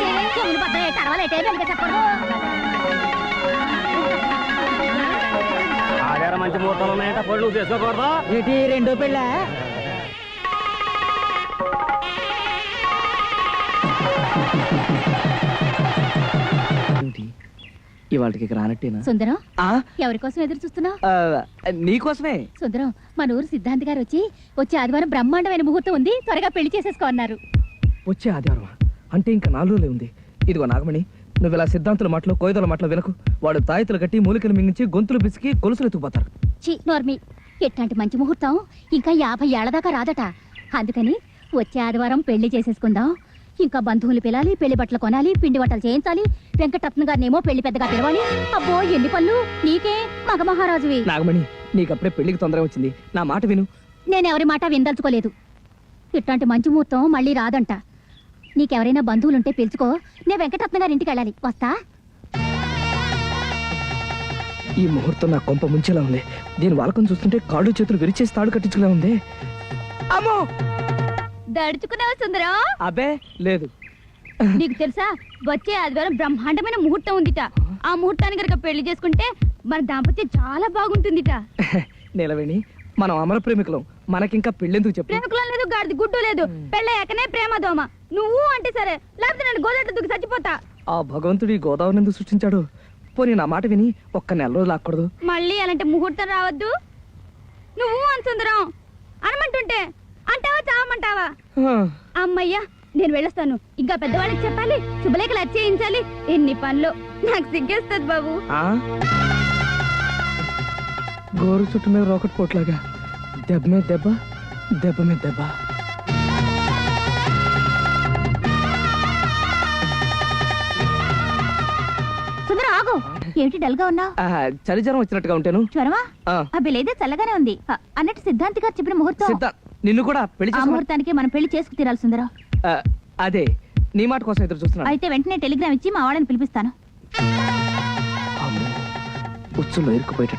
ఆధారం మంచి ముహూర్తాలు ఉన్నాయంట, పళ్ళు చేసుకోకూడదా? ఏంటి రెండో పెళ్ళ? ఇవాళకి రానట్టేనా? సుందరం, ఎవరి కోసం ఎదురు చూస్తున్నావు? నీకోసమే. సుందరం, మన ఊరు సిద్ధాంతి గారు వచ్చే ఆదివారం బ్రహ్మాండమైన ముహూర్తం ఉంది, త్వరగా పెళ్లి చేసేసుకో అన్నారు. వచ్చే ఆదివారం అంటే ఇంకా 4 రోజులే ఉంది. ఇదిగో నాగమణి, నువ్వు ఇలా సిద్ధాంతుల మాటలు కోయిదల మాటలు వినకు. వాడు తాయితులు కట్టి మూలికలు మింగించి గొంతులు పిసికి కొలుసులు ఎత్తుకుపోతారు. చి నోర్మి, ఎట్లాంటి మంచి ముహూర్తం ఇంకా 50 ఏళ్ల దాకా రాదట. అందుకని వచ్చే ఆదివారం పెళ్లి చేసేసుకుందాం. ఇంకా బంధువులు పిలాలి, పెళ్లి బట్టలు కొనాలి, పిండి వంటలు చేయించాలి, వెంకటరత్న గారినేమో పెళ్లి పెద్దగా పిలవాలి. అబ్బో ఎన్ని పనులు నీకే, మగ మహారాజువి. నాగమణి, నీకప్పుడే పెళ్లికి తొందర వచ్చింది, నా మాట విను. నేనెవరి మాట విందల్చుకోలేదు. ఇట్లాంటి మంచి ముహూర్తం మళ్ళీ రాదంట. నీకెవరైనా బంధువులుంటే పిలుచుకో, నేను వెంకటరత్న గారి ఇంటికి వెళ్ళాలి. వస్తా. ఈ ముహూర్తం నా కొంప ముంచేలా ఉంది. దీని వాలకం చూస్తుంటే కాళ్ళు చేతులు విరిచేసి తాడు కట్టించుకులా ఉంది. అమ్మో, దడుచుకున్నావు సుందరం? అబ్బే లేదు. నీకు తెలుసా, వచ్చే ఆదివారం బ్రహ్మాండమైన ముహూర్తం ఉందిట. ఆ ముహూర్తాన్ని కనుక పెళ్లి చేసుకుంటే మన దాంపత్యం చాలా బాగుంటుందిట. నిలవేణి, మనం అమర ప్రేమికులం, మనకింకా పెళ్ళెందుకు చెప్పు? ప్రేమికులం లేదు, గాడిది గుడ్డు లేదు. పెళ్ళయ్యాకనే ప్రేమ దోమ. నువ్వు అంటే సరే, లేకపోతే నేను గోదావరి దుక్కి చచ్చిపోతా. ఆ భగవంతుడి గోదావరి ఎందుకు సృష్టించాడు? పోనీ నా మాట విని ఒక్క నెల రోజులు ఆకూడదు? మళ్ళీ అలాంటి ముహూర్తం రావద్దు. నువ్వు అని సుందరం అనమంటుంటే అంటావా చావమంటావా అమ్మయ్యా నేను వెళ్ళొస్తాను. ఇంకా పెద్దవాళ్ళకి చెప్పాలి, శుభలేఖలు అచ్చేయించాలి, ఎన్ని పనులు. నాకు సిగ్గేస్తుంది బాబు. గోరు చుట్టూ మీద రాకెట్ పోట్లాగా దెబ్బ మీద దెబ్బ, దెబ్బ మీద దెబ్బ. సుందరం ఆగు. ఏమిటి డల్ గా ఉన్నావు? చలి జ్వరం వచ్చినట్టుగా ఉంటాను. జ్వరమా? ఆ. అబ్బి లేదే, చల్లగానే ఉంది. అన్నట్టు సిద్ధాంతి గారు చెప్పిన ముహూర్తం, సిద్ధ నిన్ను కూడా పెళ్లి ఆ చేసుకో. ముహూర్తానికి మనం పెళ్లి చేసుకు తీరాలి సుందరం. అదే నీ మాట కోసం ఎదురు చూస్తున్నాను. అయితే వెంటనే టెలిగ్రామ్ ఇచ్చి మా వాళ్ళని పిలిపిస్తాను. ఉచ్చులో ఇరుక్కుపోయేట